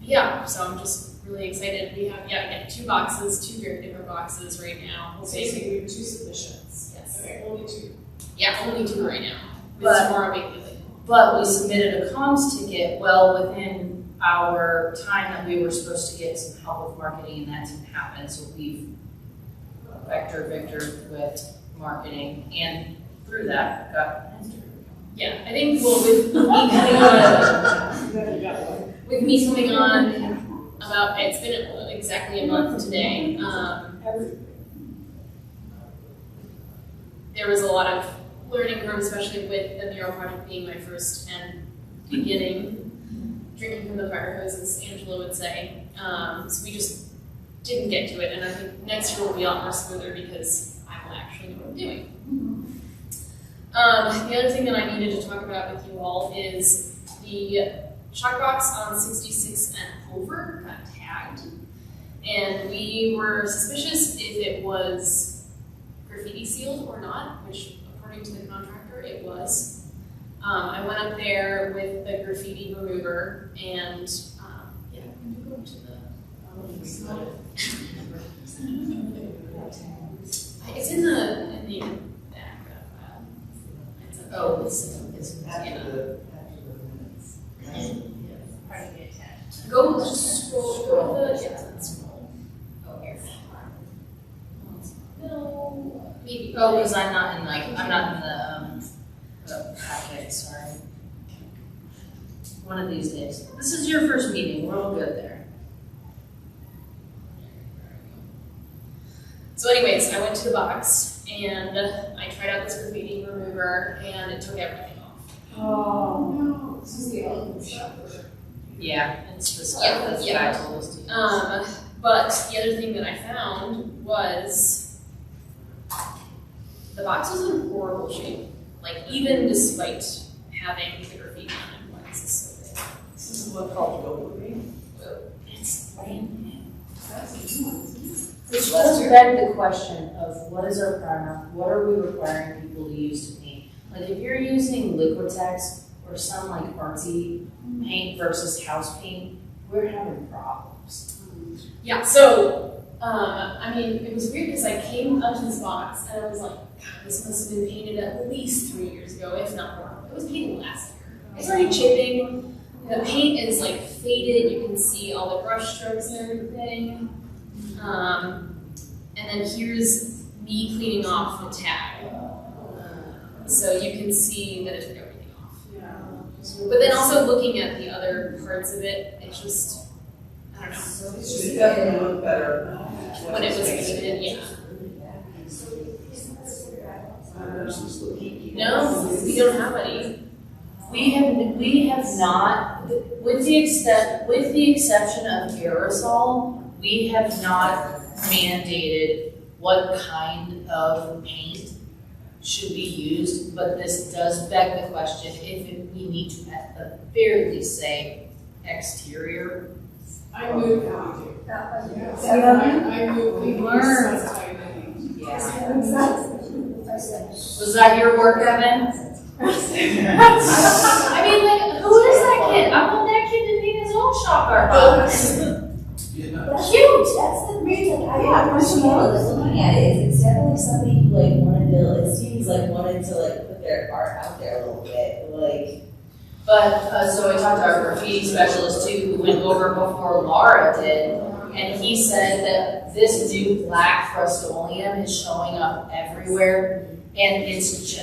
Yeah, so I'm just really excited. We have, again, 2 boxes, 2 very different boxes right now. So basically, we have 2 submissions. Yes. Okay, only 2. Yeah, only 2 right now. But- With tomorrow being the late. But we submitted a comms ticket well within our time that we were supposed to get some help with marketing, and that didn't happen. So we've vector with marketing, and through that got. Yeah, I think, well, with me coming on about, it's been exactly a month today. There was a lot of learning curve, especially with the mural project being my first and beginning, drinking from the fire hose, as Angela would say. So we just didn't get to it, and I think next year will be a lot more smoother because I will actually know what I'm doing. The other thing that I needed to talk about with you all is the shock box on 66 and Hover got tagged, and we were suspicious if it was graffiti sealed or not, which according to the contractor it was. I went up there with the graffiti remover, and yeah, when you go to the it's in the back of it's After the minutes. Part of the attached. Go just scroll the scroll. Oh, here. no, maybe. Oh, because I'm not in the packet, sorry. One of these days. This is your first meeting, we're all good there. So anyways, I went to the box and I tried out this graffiti remover and it took everything off. Oh, no. This is the element shop. Yeah, it's just, Yeah, that's what yeah. I told us to use. But the other thing that I found was the box was in horrible shape. Like even despite having the graffiti on it, why is this so big? This is what called dopamine. It's brand new. That's a new one. Which does beg the question of what is our primer, what are we requiring people to use to paint? Like if you're using Liquitex or some like artsy paint versus house paint, we're having problems. Yeah, so I mean, it was weird because I came up to this box and I was like, God, this must have been painted at least 3 years ago, if not more. It was painted last year. It's already chipping. The paint is like faded. You can see all the brush strokes and everything. And then here's me cleaning off the tag. So you can see that it took everything off. But then also looking at the other parts of it, it just, I don't know. It definitely looked better. When it was painted, yeah. No, we don't have any. We have not, with the exception of aerosol, we have not mandated what kind of paint should be used, but this does beg the question if we need to at the very least say exterior. I moved out. I moved. We learned. Yeah. Was that your work, Evan? I mean, like, who is that kid? I want that kid to paint his own shop art box. Cute! That's the reason I have personality looking at it. It's definitely somebody who like wanted to, it seems like wanted to like put their art out there a little bit, like. But, so I talked to our graffiti specialist too, who went over before Laura did, and he said that this new black Rust-Oleum is showing up everywhere, and it's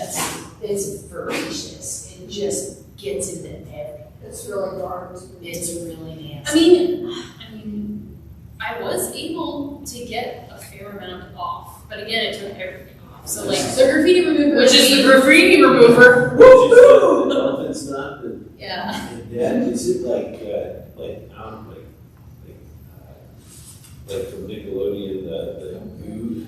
voracious. It just gets into everything. It's really dark. It's really nasty. I mean, I was able to get a fair amount off, but again, it took everything off. So like the graffiti remover, which is the graffiti remover. Woohoo! No, if it's not the Yeah. is it like from Nickelodeon the goo?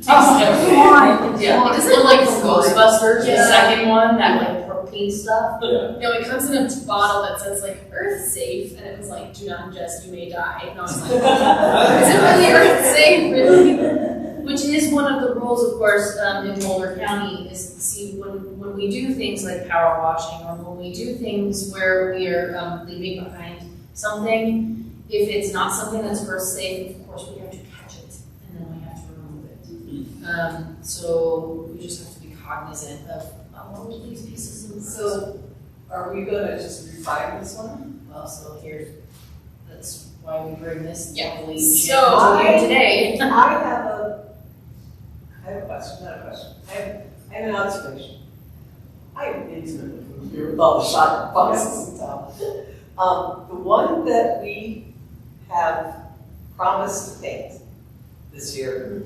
Yeah, does it look like from Ghostbusters, the Yeah. second one, that like propane stuff? Yeah. No, it comes in a bottle that says like Earth safe, and it was like, do not ingest, you may die. And I was like, is it really Earth safe? Really? Which is one of the rules, of course, in Boulder County, is to see when we do things like power washing, or when we do things where we are leaving behind something, if it's not something that's Earth safe, of course we have to catch it, and then we have to remove it. So we just have to be cognizant of all of these pieces of. So, are we gonna just refine this one? Well, so that's why we bring this lovely So gem to you today. I have a question, not a question. I have an observation. I am intimately familiar with all the shot boxes in town. The one that we have promised to paint this year.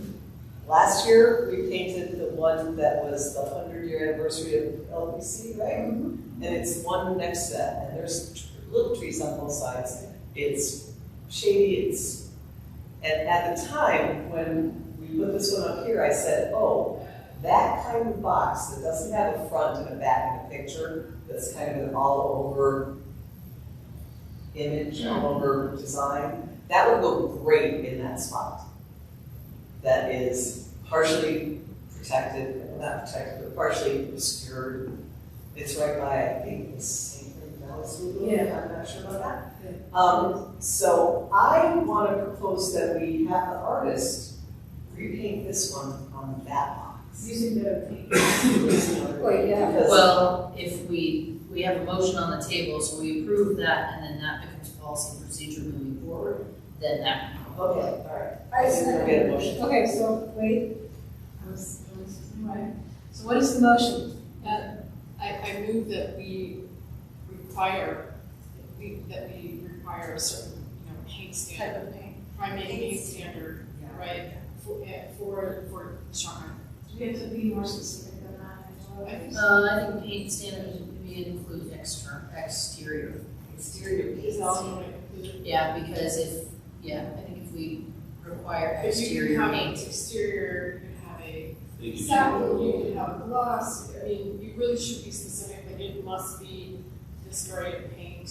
Last year, we painted the one that was the 100-year anniversary of LBC, right? And it's one next to that, and there's little trees on both sides. It's shady, and at the time when we put this one up here, I said, oh, that kind of box that doesn't have a front and a back in a picture, that's kind of an all-over image, all-over design, that would go great in that spot. That is partially protected, not protected, but partially obscured. It's right by, I think, the St. Valley School. Yeah. I'm not sure about that. So I want to propose that we have the artist repaint this one on that box. Using the paint. Well, yeah. Well, if we have a motion on the table, so we approve that, and then that becomes policy and procedure moving forward, then that. Okay, all right. I We'll get a motion. Okay, so wait. So what is the motion? I move that we require a certain, paint standard. Type of paint. Primary paint standard, right, for charm. Do we have to be more specific than that? I think I think paint standards would include exterior. Exterior is piece. all you want to include. Yeah, because I think if we require If you exterior have paint. exterior, you have a They could satin, you can have gloss, I mean, you really should be specific, like it must be this grade of paint.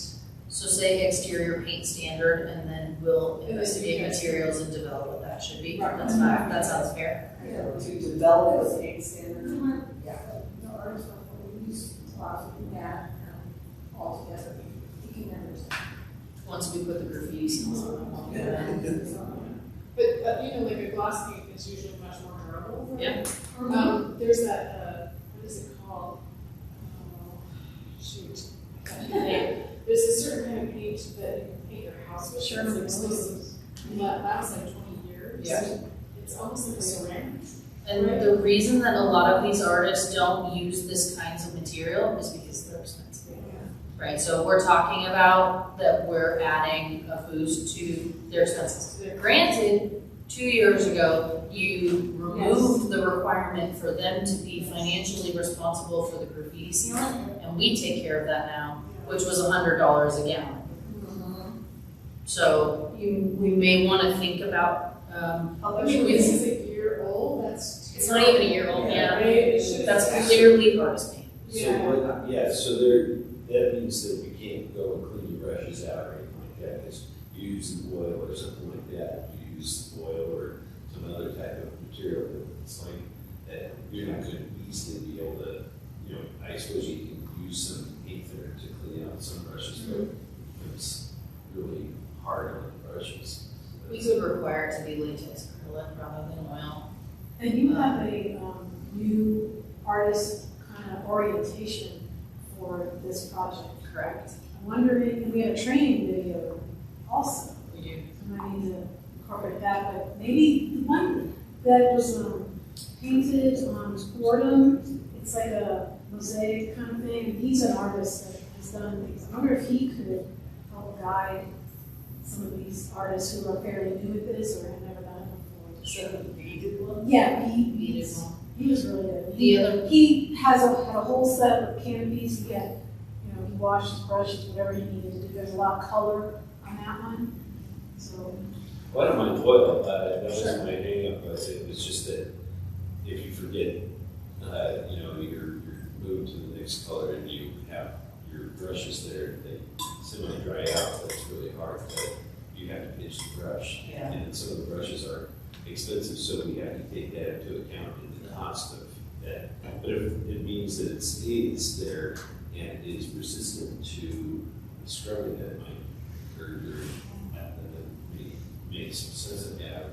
So say exterior paint standard, and then we'll then investigate you can- materials and develop what that should be. Right. That's fine, that sounds fair. To develop a paint standard. Yeah, the artist will use lots of that all together. You can understand. Once we put the graffiti skills on. But you know, like a gloss paint is usually much more durable. Right? Yeah. There's that, what is it called? Oh, shoot. I can't think. There's a certain kind of paint that you can paint your house with. Sure. It's exclusive. And that lasts like 20 years. Yeah. It's almost like a ceramic. And the reason that a lot of these artists don't use this kinds of material is because they're expensive. Right, so we're talking about that we're adding a boost to their expenses. Granted, 2 years ago, you removed the requirement for them to be financially responsible for the graffiti sealant, and we take care of that now, which was $100 a gallon. So we may want to think about, I mean, this is a year old, that's. it's not even a year old, yeah. Right? It should- That's clearly artist paint. So there, that means that we can't go and clean your brushes out or anything like that, because you use the oil or something like that, you use oil or some other type of material, it's like that you're not going to easily be able to, you know, I suppose you can use some paint thinner to clean out some brushes, but it's really hard on the brushes. We could require it to be latex acrylic rather than oil. And you have a new artist kind of orientation for this project. Correct. I'm wondering, and we have a training video also. We do. I might need to incorporate that, but maybe the one that was painted on Fordham, it's like a mosaic kind of thing, and he's an artist that has done things. I wonder if he could help guide some of these artists who are fairly new at this or have never done it before. So he did one? Yeah, We did one. he was really good. The He had a whole set of canopies. He had, you know, he washed his brushes, whatever he needed to do. There's a lot of color on that one. So, Well, I don't mind oil, that wasn't my hang up, but it was just that if you forget, you know, you're moved to the next color and you have your brushes there, they semi-dry out, but it's really hard to, you have to pinch the brush. Yeah. And some of the brushes are expensive, so we have to take that into account in the cost of that. But if it means that it stays there and is resistant to scrubbing, that might hurt your, that would make some sense to have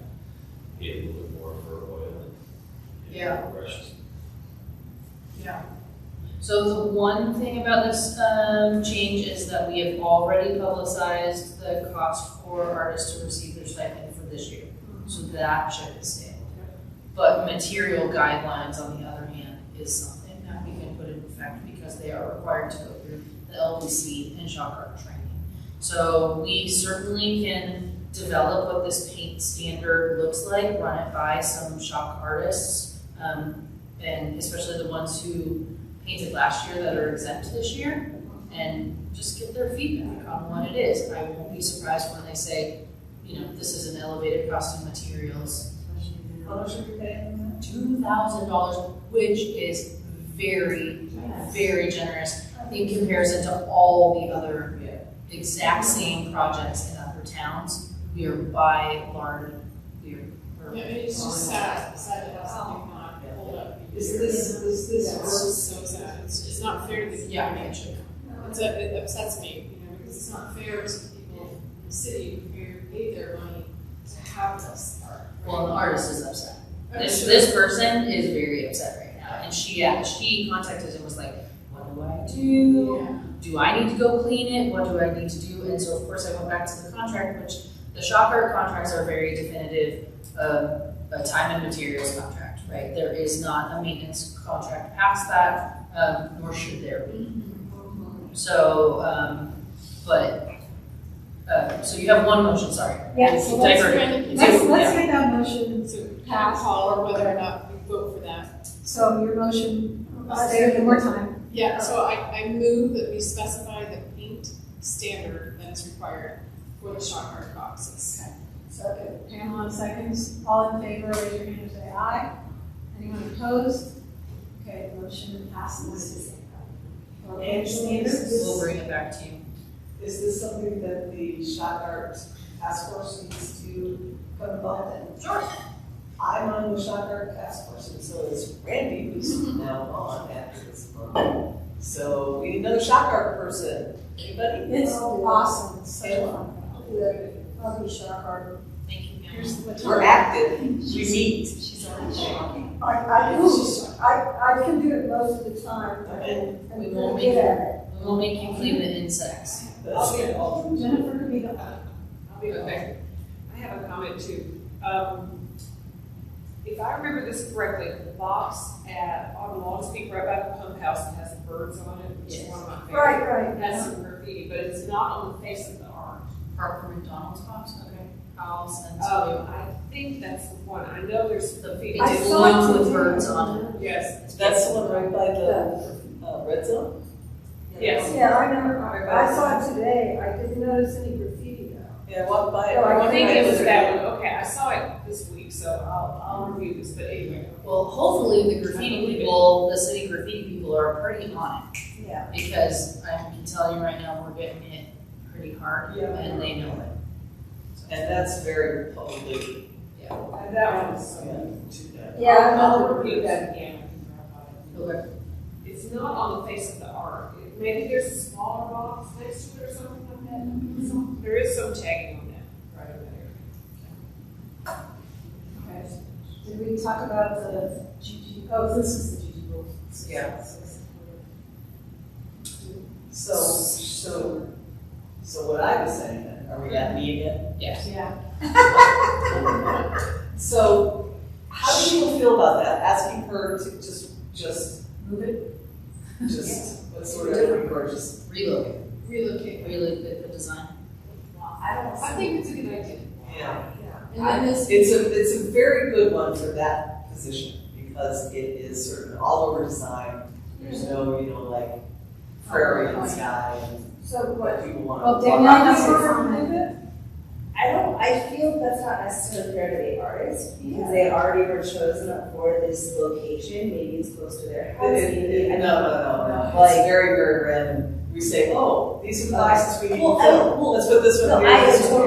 pay a little bit more for oil and more brushes. Yeah. So the one thing about this change is that we have already publicized the cost for artists to receive their stipend for this year. So that ship is sailed. But material guidelines, on the other hand, is something that we can put in effect because they are required to go through the LPC and shock art training. So we certainly can develop what this paint standard looks like, run it by some shock artists, and especially the ones who painted last year that are exempt this year, and just get their feedback on what it is. I won't be surprised when they say, you know, this is an elevated cost of materials. How much are you paying? $2,000, which is very, very generous in comparison to all the other exact same projects in other towns. We are by large, Yeah, and it's just sad to have something not hold up. Is this It's so sad. It's not fair to the community. Yeah. It upsets me, you know, because it's not fair to the people in the city who paid their money to have this art. Right? Well, the artist is upset. This person is very upset right now, and she contacted and was like, "What do I do? Yeah. Do I need to go clean it? What do I need to do?" And so, of course, I went back to the contract, which the shock art contracts are very definitive. A time and materials contract, right? There is not a maintenance contract past that, nor should there be. So, so you have one motion, sorry. yeah, so let's get that motion So passed. call or whether or not we vote for that. So your motion, say it one more time. Yeah, so I move that we specify the paint standard that is required for the shock art boxes. So Pamela, seconds. All in favor, raise your hand and say aye. Anyone opposed? Okay, motion passes. And Standards. We'll bring it back to you. Is this something that the shock art task force needs to come involved in? Sure. I'm on the shock art task force, and so is Randy, who's now on after this month. So we need another shock art person. Anybody? It's awesome. It's so fun. I'll do shock art. Thank you, Here's the We're active, we meet. She's already shaking. I can do it most of the time, and We won't get make at it. We'll make you clean the insects. That's good. Jennifer can be the, I'll be Okay. I have a comment too. If I remember this correctly, the box on Long Peak right by the pump house that has the birds on it, which is one of my favorites. right. Has some graffiti, but it's not on the face of the art. Parker McDonald's box, okay. I'll send to I think that's the one. I know there's you. The graffiti. I big saw balloon it with today. birds on it. Yes, That's the one right by the red zone? yes. yeah, I know, I saw it today, I didn't notice any graffiti though. Yeah, I walked by it. Oh, I think it was that one. Okay, I saw it this week, so I'll review this, but anyway. Well, hopefully the graffiti people, the city graffiti people are pretty on it. Yeah. Because I can tell you right now, we're getting hit pretty hard Yeah. and they know it. And that's very publicly. And that one's, Yeah, I'll repeat that again. Okay. It's not on the face of the art. Maybe there's a smaller box next to it or something like that. There is some tagging on that right over there. Okay. Did we talk about the GG, oh, this is the GG rules. Yeah. So what I was saying then, are we at me again? Yes. Yeah. So, how do people feel about that? Asking her to just Move it, what sort of, or just, relocate, relocate. relocate the design. I think it's a good idea. yeah. And then this. It's a very good one for that position, because it is sort of an all-over design. There's no, like, prairie in the sky and So what, what people want Well, to. Danielle has Are you her gonna remove it? I feel that's not necessarily fair to the artists, because they already were chosen for this location, maybe it's close to their house, maybe. No. Like- It's very, very random. We say, oh, these are the boxes we need to Well, fill. Let's put this No, one here.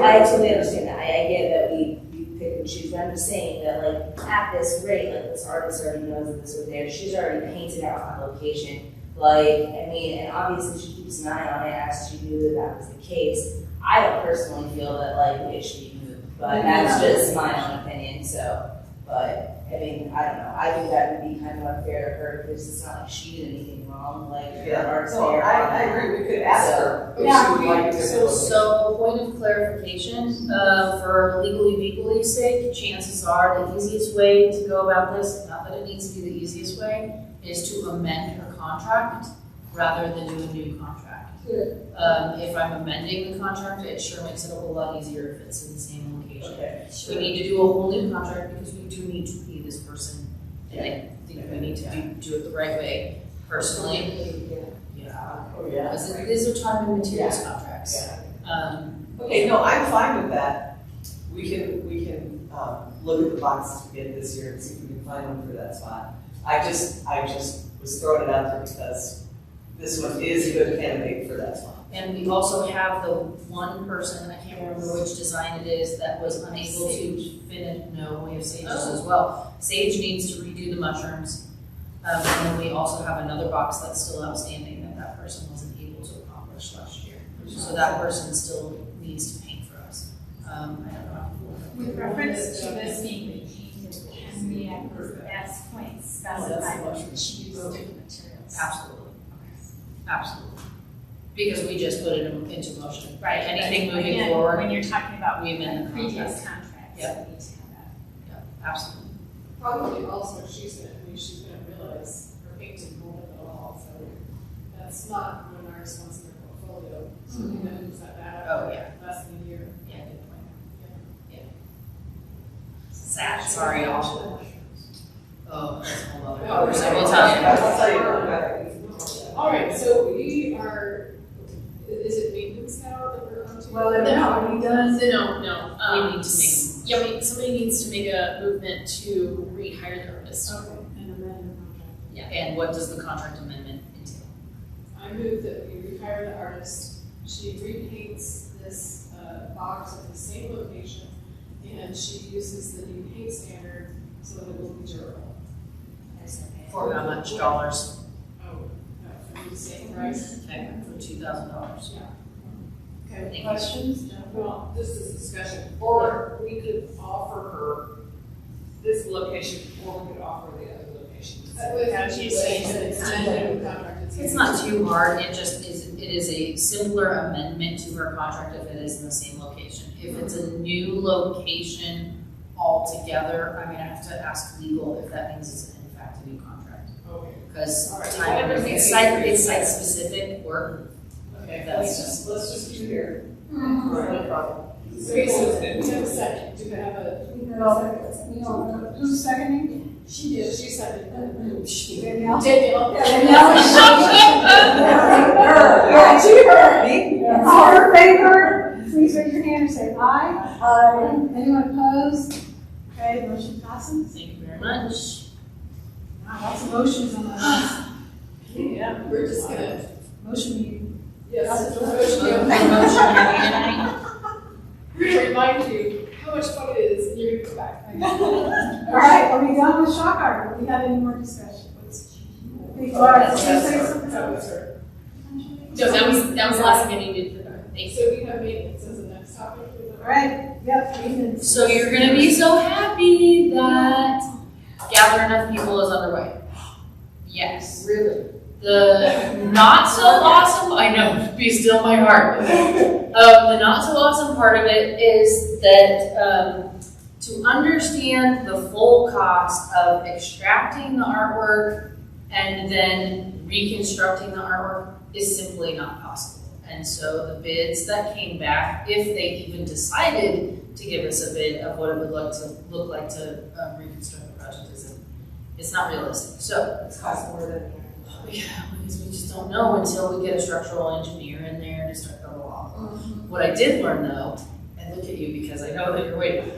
I totally understand that. I get that we pick and choose, but I'm just saying that like at this rate, like this artist already knows that this was there. She's already painted out on location. Like, I mean, and obviously she keeps an eye on it as she knew that was the case. I don't personally feel that like it should be moved, but that's just my own opinion, so. But, I mean, I don't know. I think that would be kind of unfair to her because it's not like she did anything wrong, like the art's No, there. I agree. We could ask her if Yeah, she would like to. So, point of clarification, for legally legally sake, chances are the easiest way to go about this, not that it needs to be the easiest way, is to amend her contract rather than do a new contract. If I'm amending the contract, it sure makes it a whole lot easier if it's in the same location. Okay. We need to do a whole new contract because we do need to pay this person, and I think we need to do it the right way, personally. Yeah. Oh, yeah. Because these are time and materials contracts. Yeah. Okay, no, I'm fine with that. We can look at the boxes we get this year and see if we can find one for that spot. I just was throwing it out there because this one is a good candidate for that spot. And we also have the one person, I can't remember which design it is, that was unable to finish, no, we have Sage's as well. Sage needs to redo the mushrooms. And then we also have another box that's still outstanding that person wasn't able to accomplish last year. So that person still needs to paint for us. I don't know. With reference to this being repainted, can we at this point specify that we choose different materials? Absolutely. Absolutely. Because we just put it into motion. Right. Anything but moving again, forward, when you're talking about we amend the previous contract. contracts, Yep. we need to have that. Absolutely. Probably also she's gonna realize her painting won't at all, so that's not when ours wants in their portfolio. So we gotta use that data. Oh, yeah. Less than a year. Yeah, good point. Yeah. Sad, sorry, y'all. Oh, that's a whole other conversation. We'll tell you. I'll tell you about it. All right, so we are, is it maintenance now that we're on to? Well, they're not, we done. No. We need to make, somebody needs to make a movement to rehire the artist. Okay, and amend the contract. Yeah. and what does the contract amendment entail? I move that we rehire the artist. She repaints this box at the same location, and she uses the new paint standard so that it will be durable. For how much dollars? Oh, no, for the same price. Okay, for $2,000. Okay, questions? Well, this is discussion, or we could offer her this location, or we could offer the other location. How she states that it's tentative contract. It's not too hard, it just is, it is a simpler amendment to her contract if it is in the same location. If it's a new location altogether, I'm gonna have to ask legal if that means it's in fact a new contract. Okay. Because All right. it's site specific work. Okay, That's let's just keep it here. Mhm. No problem. Okay, so we have a second, do we have a, Who's seconding? she did, she seconded. Danielle? Danielle. Danielle. Yeah, she heard me. All in favor, please raise your hand and say aye. Aye. Anyone opposed? Okay, motion passes. Thank you very much. Wow, lots of motions on that. Yeah, we're just gonna, Motion meeting. yes, Motion, motion. We're gonna remind you how much fun it is, and you're gonna go back. All right, are we done with shock art? Do we have any more discussion? Laura, did you say something? That was her. So that was the last thing I needed. Thank you. So we have maintenance as the next topic. All right, yep, maintenance. So you're gonna be so happy that gather enough people is underway. Yes. Really? The not so awesome, I know, be still my heart. The not so awesome part of it is that to understand the full cost of extracting the artwork and then reconstructing the artwork is simply not possible. And so the bids that came back, if they even decided to give us a bid of what it would look like to reconstruct the project, it's not realistic. So It's cost more than. yeah, because we just don't know until we get a structural engineer in there to start blah, blah, blah. What I did learn though, and look at you because I know that you're waiting,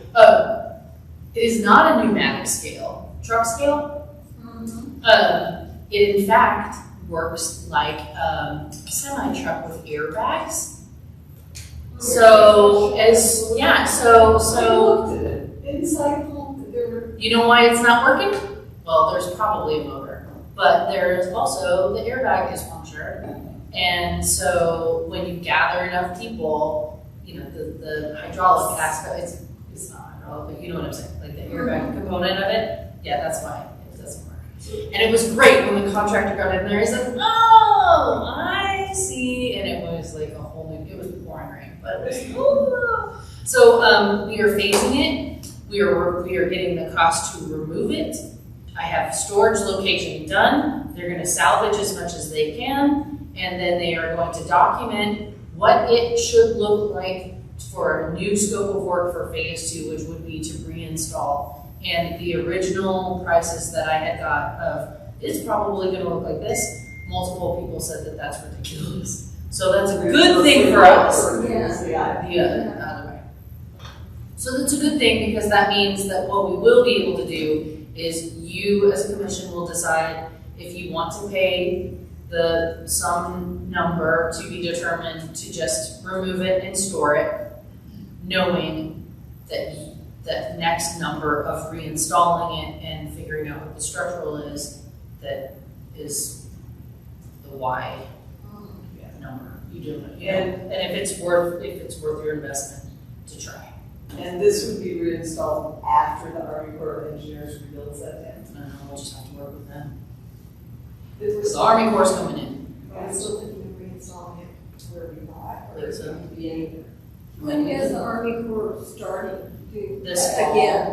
it is not a pneumatic scale, truck scale. It in fact works like a semi-truck with airbags. So as, yeah, so. I looked at it, insightful, there were. You know why it's not working? Well, there's probably a motor, but there's also the airbag is punctured. And so when you gather enough people, you know, the hydraulic aspect, it's not hydraulic, but you know what I'm saying, like the airbag component of it, yeah, that's why it doesn't work. And it was great when the contractor got in there, he's like, oh, I see, and it was like a whole new, it was pouring rain, but it was, ooh. So we are phasing it, we are getting the cost to remove it. I have storage location done, they're gonna salvage as much as they can, and then they are going to document what it should look like for a new scope of work for phase 2, which would be to reinstall. And the original prices that I had got of, it's probably gonna look like this, multiple people said that that's ridiculous. So that's a good thing for us. Yeah. The other way. So that's a good thing because that means that what we will be able to do is you as a commission will decide if you want to pay some number to be determined to just remove it and store it, knowing that that next number of reinstalling it and figuring out what the structural is, that is the why number. You do it, you know? And if it's worth your investment to try. And this would be reinstalled after the Army Corps of Engineers rebuilds that dam. We'll just have to work with them. This The Army Corps is coming in. I'm still thinking of reinstalling it where we bought. I think so. When is the Army Corps starting to? This fall. Again.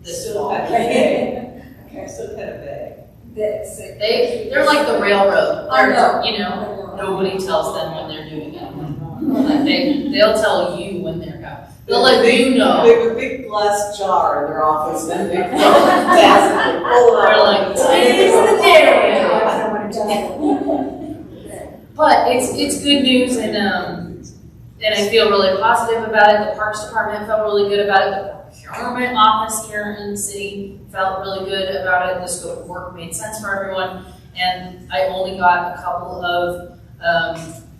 This fall. Okay, so kind of vague. They're like the railroad. I know. You know, nobody tells them when they're doing it. They'll tell you when they're going. They'll let you know. They have a big glass jar in their office, and they throw it and pull it They're out. like, today's the day. But it's good news, and I feel really positive about it. The Parks Department felt really good about it. The procurement office here in the city felt really good about it. The scope of work made sense for everyone, and I only got a couple of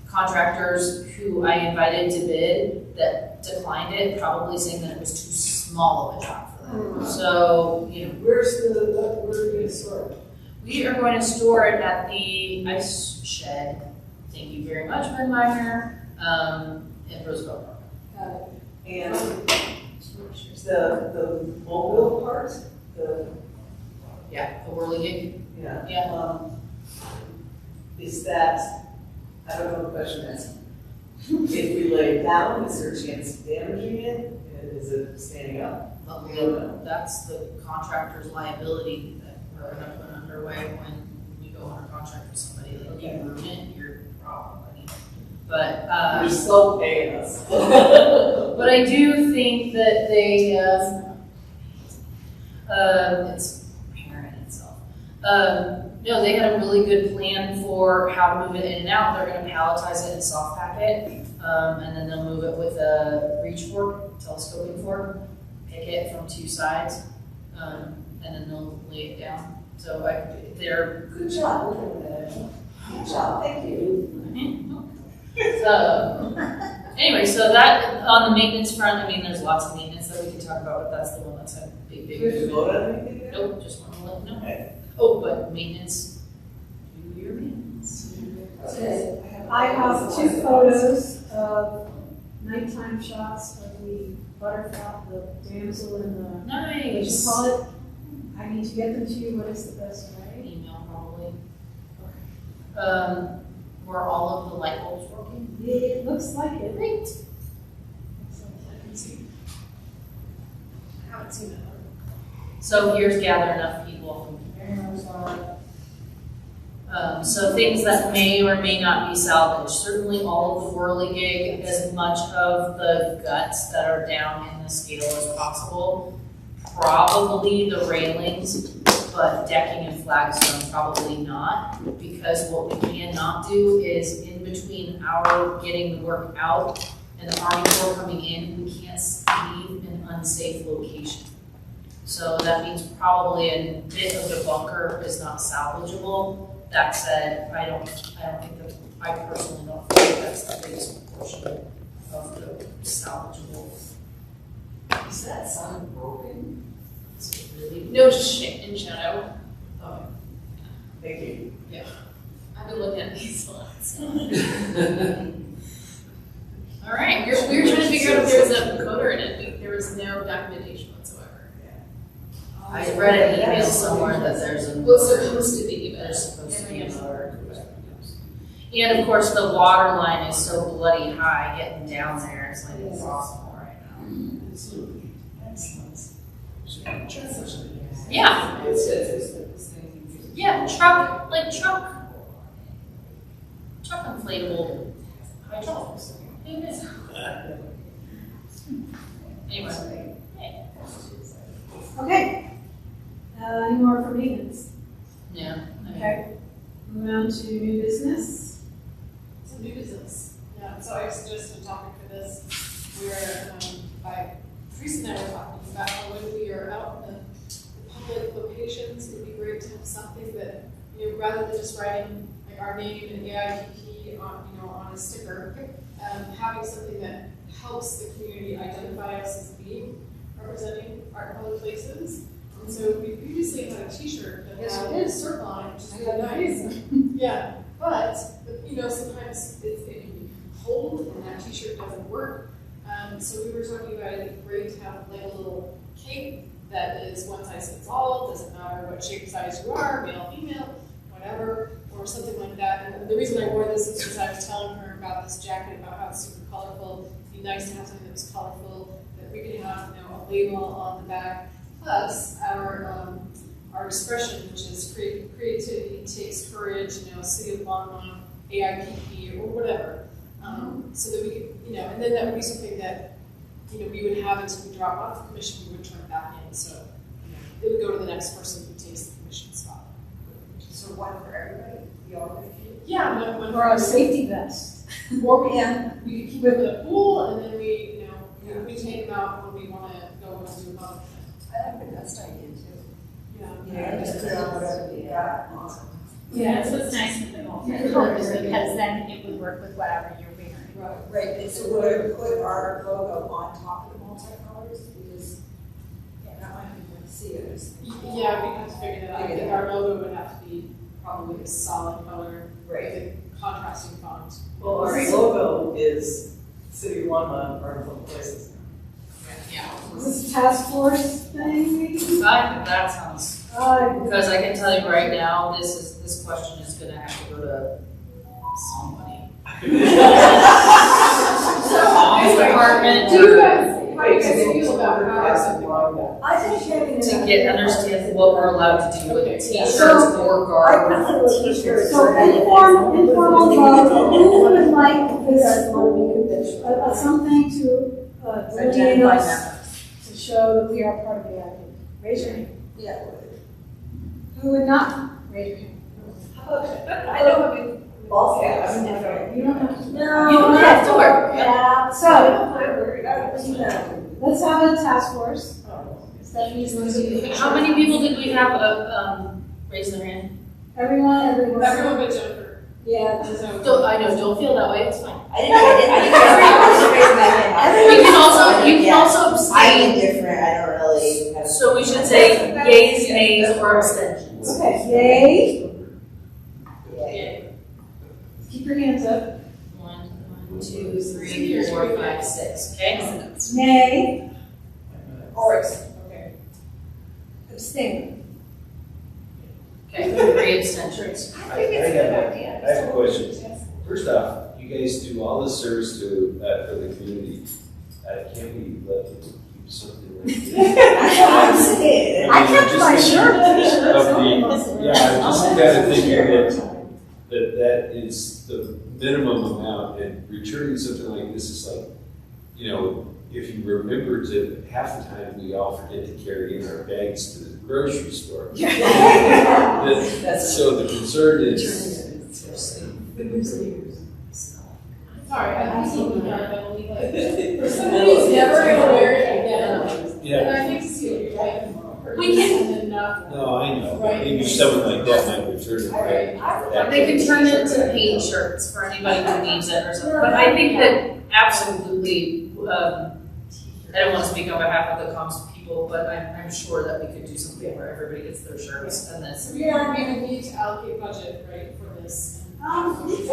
contractors who I invited to bid that declined it, probably saying that it was too small of a job for them. So, you know, Where are we gonna store it? we are going to store it at the ice shed. Thank you very much, Ben Meyer. in Roosevelt Park. Got it. And the mobile part, Yeah, the whirly gig. yeah. Yeah. Is that, I don't know the question is, if we lay it down, is there a chance of damaging it? Is it standing up? But We don't know. that's the contractor's liability that we're gonna put underway when we go under contract with somebody. Like, you ruin it, your problem, buddy. But, You're still paying us. but I do think that they, it's parent itself. No, they had a really good plan for how to move it in and out. They're gonna palletize it and soft pack it, and then they'll move it with a reach fork, telescoping fork, pick it from two sides, and then they'll lay it down. So they're, Good job. Good job, thank you. anyway, so that, on the maintenance front, I mean, there's lots of maintenance that we can talk about, but that's the one that's a big, Do we have to movement. vote on anything there? Nope, just want to let you know. Okay. Oh, but maintenance, do your maintenance. Okay. I have 2 photos of nighttime shots of the butterfly, the damsel in the, what you Nice. call it? I need to get them to you, what is the best way? Email probably. Were all of the light bulbs working? It looks like it. Great. I haven't seen it. So here's gather enough people. So things that may or may not be salvaged. Certainly all of the whirligig, as much of the guts that are down in the scale as possible. Probably the railings, but decking and flagstone probably not. Because what we cannot do is in between our getting the work out and the Army Corps coming in, we can't leave an unsafe location. So that means probably a bit of the bunker is not salvageable. That said, I don't think that, I personally don't think that's the biggest portion of the salvageable. Is that sign broken? Is it really? No, just in shadow. Oh, thank you. I've been looking at these lots. All right, We were trying to figure out if there was a coder in it. There was no documentation whatsoever. I read an email somewhere that there's a. Well, it's supposed to be, but There's supposed to be another. And of course, the water line is so bloody high getting down there, it's like impossible right now. Yeah, yeah, truck inflatable hydraulics. Anyway. Okay. Any more for maintenance? Yeah. Okay. Moving on to new business. It's a new business. Yeah, so I suggested a topic for this where Teresa and I were talking about how when we are out in the public locations, it would be great to have something that, rather than just writing like our name and AIPP on a sticker, having something that helps the community identify us as being representing our public places. And so we previously had a T-shirt that had a circle on it, which is really nice. Yeah, but sometimes it can be cold and that T-shirt doesn't work. So we were talking about it'd be great to have like a little cape that is one size fits all. Doesn't matter what shape size you are, male, female, whatever, or something like that. And the reason I wore this is because I was telling her about this jacket, about how it's super colorful. It'd be nice to have something that was colorful, that we could have a label on the back. Plus, our expression, which is creativity takes courage, City of Longmont, AIPP, or whatever, so that we could, and then that would be something that, we would have until we drop off the commission, we would turn it back in, so, it would go to the next person who takes the commission spot. So one for everybody, the all Yeah, one Or our safety vest. Or we could keep them in the pool, and then we take them out when we want to go and do a bug. I like the best idea too. Yeah. Just put on whatever you got. Yeah, that's what's nice with the colors, because then it would work with whatever you're wearing. Right, and so we're gonna put our logo on top of the multicolors, because, that might be hard to see it. Yeah, we have to figure that out. I think our logo would have to be probably a solid color, Right. with a contrasting font. Well, our logo is City of Longmont are from places. Is this a task force thing, maybe? I think that sounds, because I can tell you right now, this question is gonna have to go to somebody. Office department. Do you guys, how do you guys feel about having something like that? I think having To understand what we're allowed to do with Okay, t-shirts so or I garb. prefer t-shirts. So informal vote, who would like this, something to, delineate us, to show that we are part of the AIPP? Raise your hand. Yeah. Who would not? Raise your hand. I don't have any balls. You don't have to. No. You don't have to work. Yeah. So, So. let's have a task force. Stephanie's going to do. How many people did we have, raise their hand? Everyone. Everyone but Jennifer. Yeah. Don't, I know, don't feel that way, it's fine. I didn't raise my hand. You can also I'm abstain, indifferent, I don't really have. so we should say yays, nays, or abstentions. Okay, yay. Keep your hands up. 1, 2, 3, 4, 5, 6, okay? Nay. Okay. Abstain. Okay, 3 abstentions. I have a question. First off, you guys do all this service to, for the community. Can't we let people keep something like this? That's what I'm saying. I kept my shirt. Yeah, I'm just kind of thinking that is the minimum amount, and returning something like this is like, you know, if you remember to, half the time we all forget to carry in our bags to the grocery store. So the concern is. Sorry, I think something that only like, somebody's never gonna wear it again. Yeah. And I think it's right. We can- And then not. No, I know, but Right. maybe someone like that might return it back. They can turn it to paint shirts for anybody who needs it or something, but I think that absolutely, I don't want to speak on behalf of the comms people, but I'm sure that we could do something where everybody gets their shirts and this. We are going to need to allocate budget, right, for this. We didn't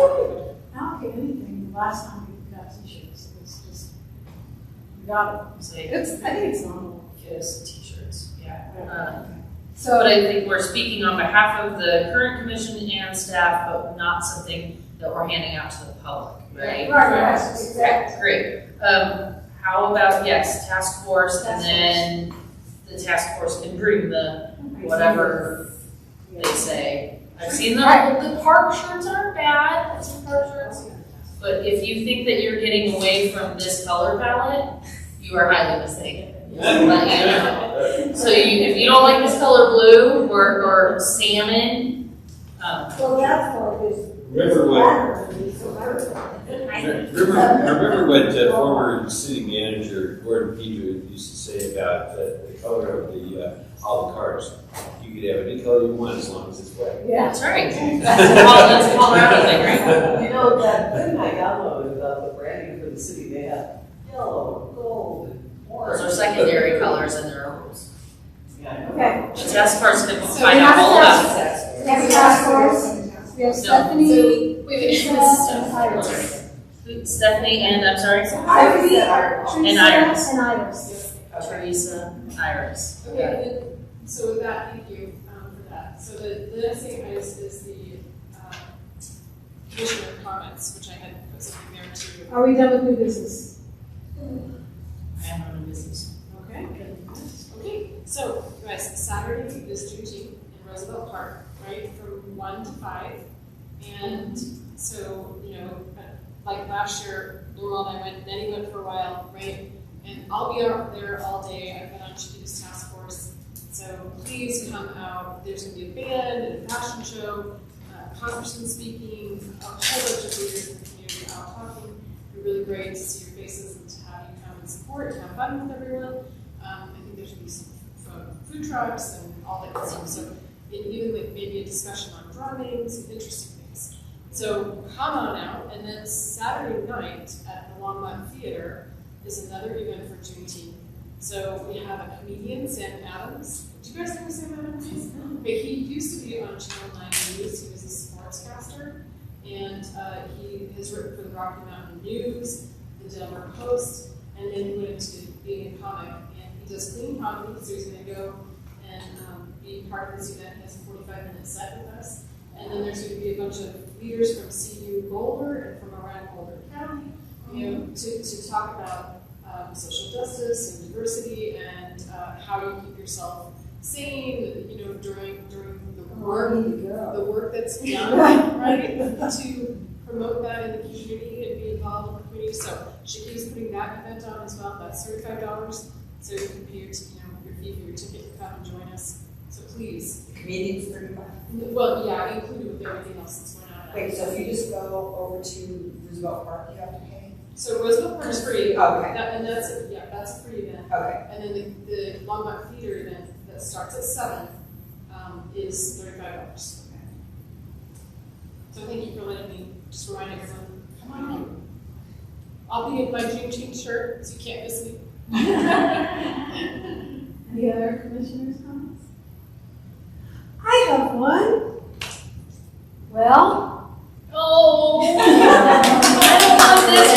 allocate anything the last time we got t-shirts. It's just, we got them. Say, I think it's normal. get us t-shirts, yeah. But So, I think we're speaking on behalf of the current commission and staff, but not something that we're handing out to the public, right? right, exactly. Great. How about, yes, task force, and then the task force can bring the whatever they say. I've seen the park shirts aren't bad, I've seen park shirts. But if you think that you're getting away from this color palette, you are highly mistaken. Just to let you know. So if you don't like this color blue or salmon, Well, that's what this. Remember what former city manager Gordon Pedro used to say about the color of all the cars. You could have any color you want as long as it's white. Yeah. that's right. That's a Colorado thing, right? You know, that thing I downloaded about the branding for the city, they have yellow, gold, and orange. Those are secondary colors and there are rules. Yeah, I know. Okay. The task force can So find we out have all a about task it. We have a task force. We have Stephanie, Wait, Lisa, and Iris. Stephanie and, I'm sorry? Teresa, And Iris. and Iris. Teresa, Iris. Okay, so with that, thank you for that. So the next thing is the commissioner comments, which I had put something there too. Are we done with new business? I am running business. Okay, good. Okay, so guys, Saturday is Juneteenth in Roosevelt Park, right, from 1 to 5. And so, you know, like last year, Laurel and I went, Nettie went for a while, right? And I'll be out there all day. I've been on Chiefs Task Force. So please come out. There's going to be a band and a fashion show, congressman speaking, a whole bunch of leaders in the community out talking. It'd be really great to see your faces and to have you come and support and have fun with everyone. I think there should be some food trucks and all that good stuff. So even like maybe a discussion on drumming, some interesting things. So come on out, and then Saturday night at the Longmont Theater is another event for Juneteenth. So we have a comedian, Sam Adams. Do you guys know who Sam Adams is? Okay, he used to be on Channel 9 News. He was a sportscaster, and he has written for the Rocky Mountain News, the the Denver Post, and then he went into being a comic. And he does clean comedy, so he's going to go and be part of this event. He has a 45-minute set with us. And then there's going to be a bunch of leaders from CU Boulder and from around Boulder County, you know, to talk about social justice and diversity and how you keep yourself sane, you know, during the work that's done, right, to promote that in the community and be involved in the community. So she keeps putting that event on as well. That's $35. So you can pay your fee for your ticket to come and join us. So please. The comedian's $35. Well, yeah, included with everything else that's going on. Wait, so if you just go over to Roosevelt Park, you have to pay? So Roosevelt Park is free. Okay. That's a free event. Okay. And then the Longmont Theater event that starts at 7 is $35. So thank you for letting me just remind everyone, come on in. I'll be in my Juneteenth shirt, so you can't miss me. Any other commissioners' comments? I have one. Well. Oh, I don't want this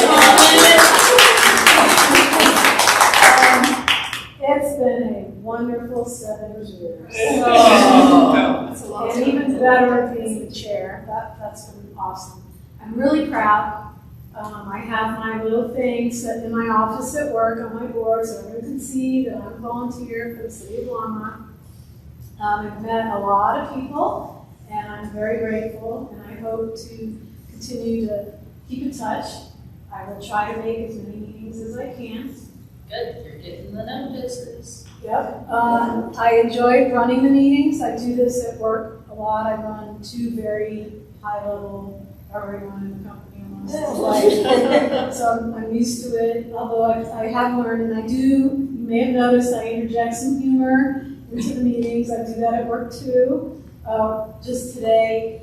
It's been a wonderful 7 years. That's a lot of And time. even better being the chair. That's been awesome. I'm really proud. I have my little thing set in my office at work on my board so everyone can see that I'm a volunteer for the city of Longmont. I've met a lot of people and I'm very grateful and I hope to continue to keep in touch. I will try to make as many meetings as I can. Good, you're getting the notices. Yep. I enjoyed running the meetings. I do this at work a lot. I run 2 very high-level, everyone in the company wants to so I'm used to it, although I have learned, and you may have noticed I interject some humor into the meetings. I do that at work too. Just today,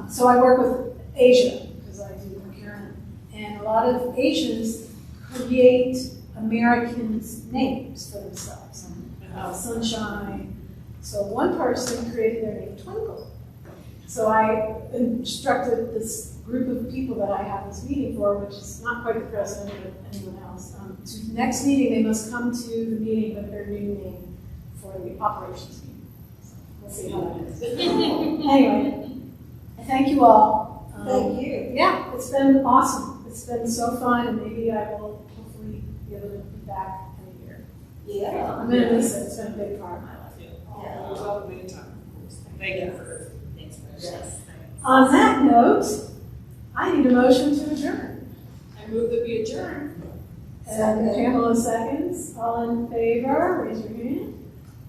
so I work with Asia, because I do procurement, and a lot of Asians create Americans' names for themselves. Sunshine. So one person created their name Twinkle. So I instructed this group of people that I have this meeting for, which is not quite the president, but anyone else. To the next meeting, they must come to the meeting with their new name for the operations meeting. So we'll see how that is. Anyway, thank you all. Thank you. Yeah, it's been awesome. It's been so fun, and maybe I will hopefully be able to be back in a year. Yeah. I'm going to miss it. It's been a big part of my life. Yeah. You're welcome anytime. Thank you. Thanks for Yes. On that note, I need a motion to adjourn. I move that we adjourn. And Pamela seconds. All in favor, raise your hand.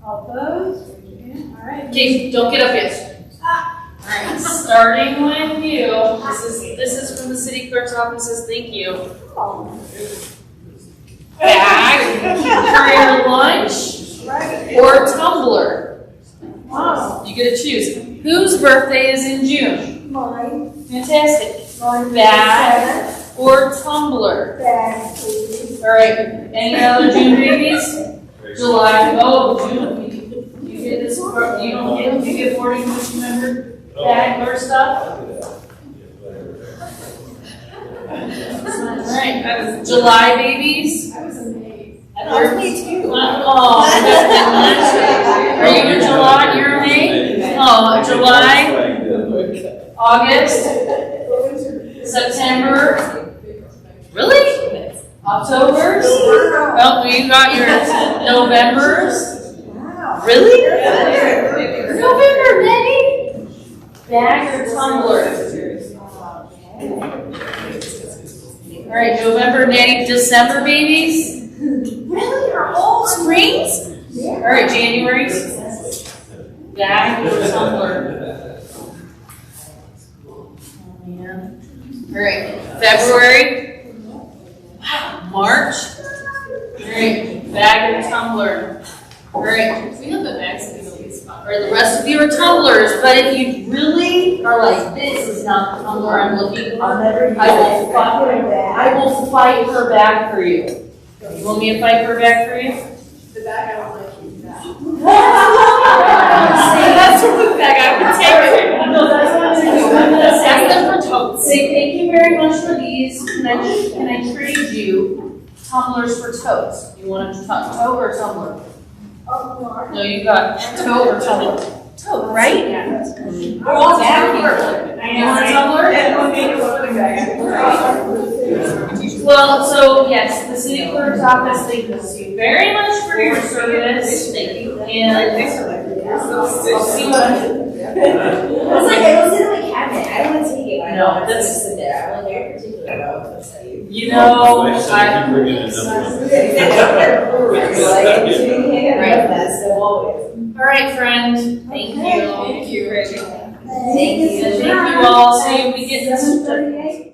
All opposed, raise your hand. All right. Okay, don't get up yet. All right, starting with you. This is from the city clerk's office. Says thank you. Oh, Bag for your lunch or tumbler. wow. You get to choose. Whose birthday is in June? Mine. Fantastic. Mine. Bag or tumbler. Bag, please. All right. Any other June babies? July. Oh, June. You get this. You don't get. You get 40 Commission member bag or stuff. All right. July babies. I was amazed. Me too. Oh, are you in July? You're in May? Oh, July, August, September. Really? October? Oh, you got your Novembers? Wow. Really? November, May? Bag or tumbler? All right, November, May, December babies? Really? Are all springs? All right, January's? Bag or tumbler? Oh, man. All right, February? Wow, March? All right, bag or tumbler? All right, We have the bags in the least spot. or the rest of you are tumblers, but if you really are like, this is not the tumbler I'm looking for, I will fight her back for you. You want me to fight her back for you? The bag I don't like you back. That's from the bag I would take. No, that's not true. Ask them for totes. Say thank you very much for these. these, can I trade you tumblers for totes? You want a tote or a tumbler? Oh, no, I No, you got tote or tumbler. Tote, right? Yeah. We're all tumbler. You want a tumbler? Well, so yes, the city clerk's office thanks you very much for your service. Thank you. And I'll see what. It's like, it was in my cabinet, I don't want to take it, but I No, know it's that's- just sit there, I'm like very particular about what I you. You know, I said you bring in another one. All right, friend. Thank you. Thank you. Thank you all. So we get this.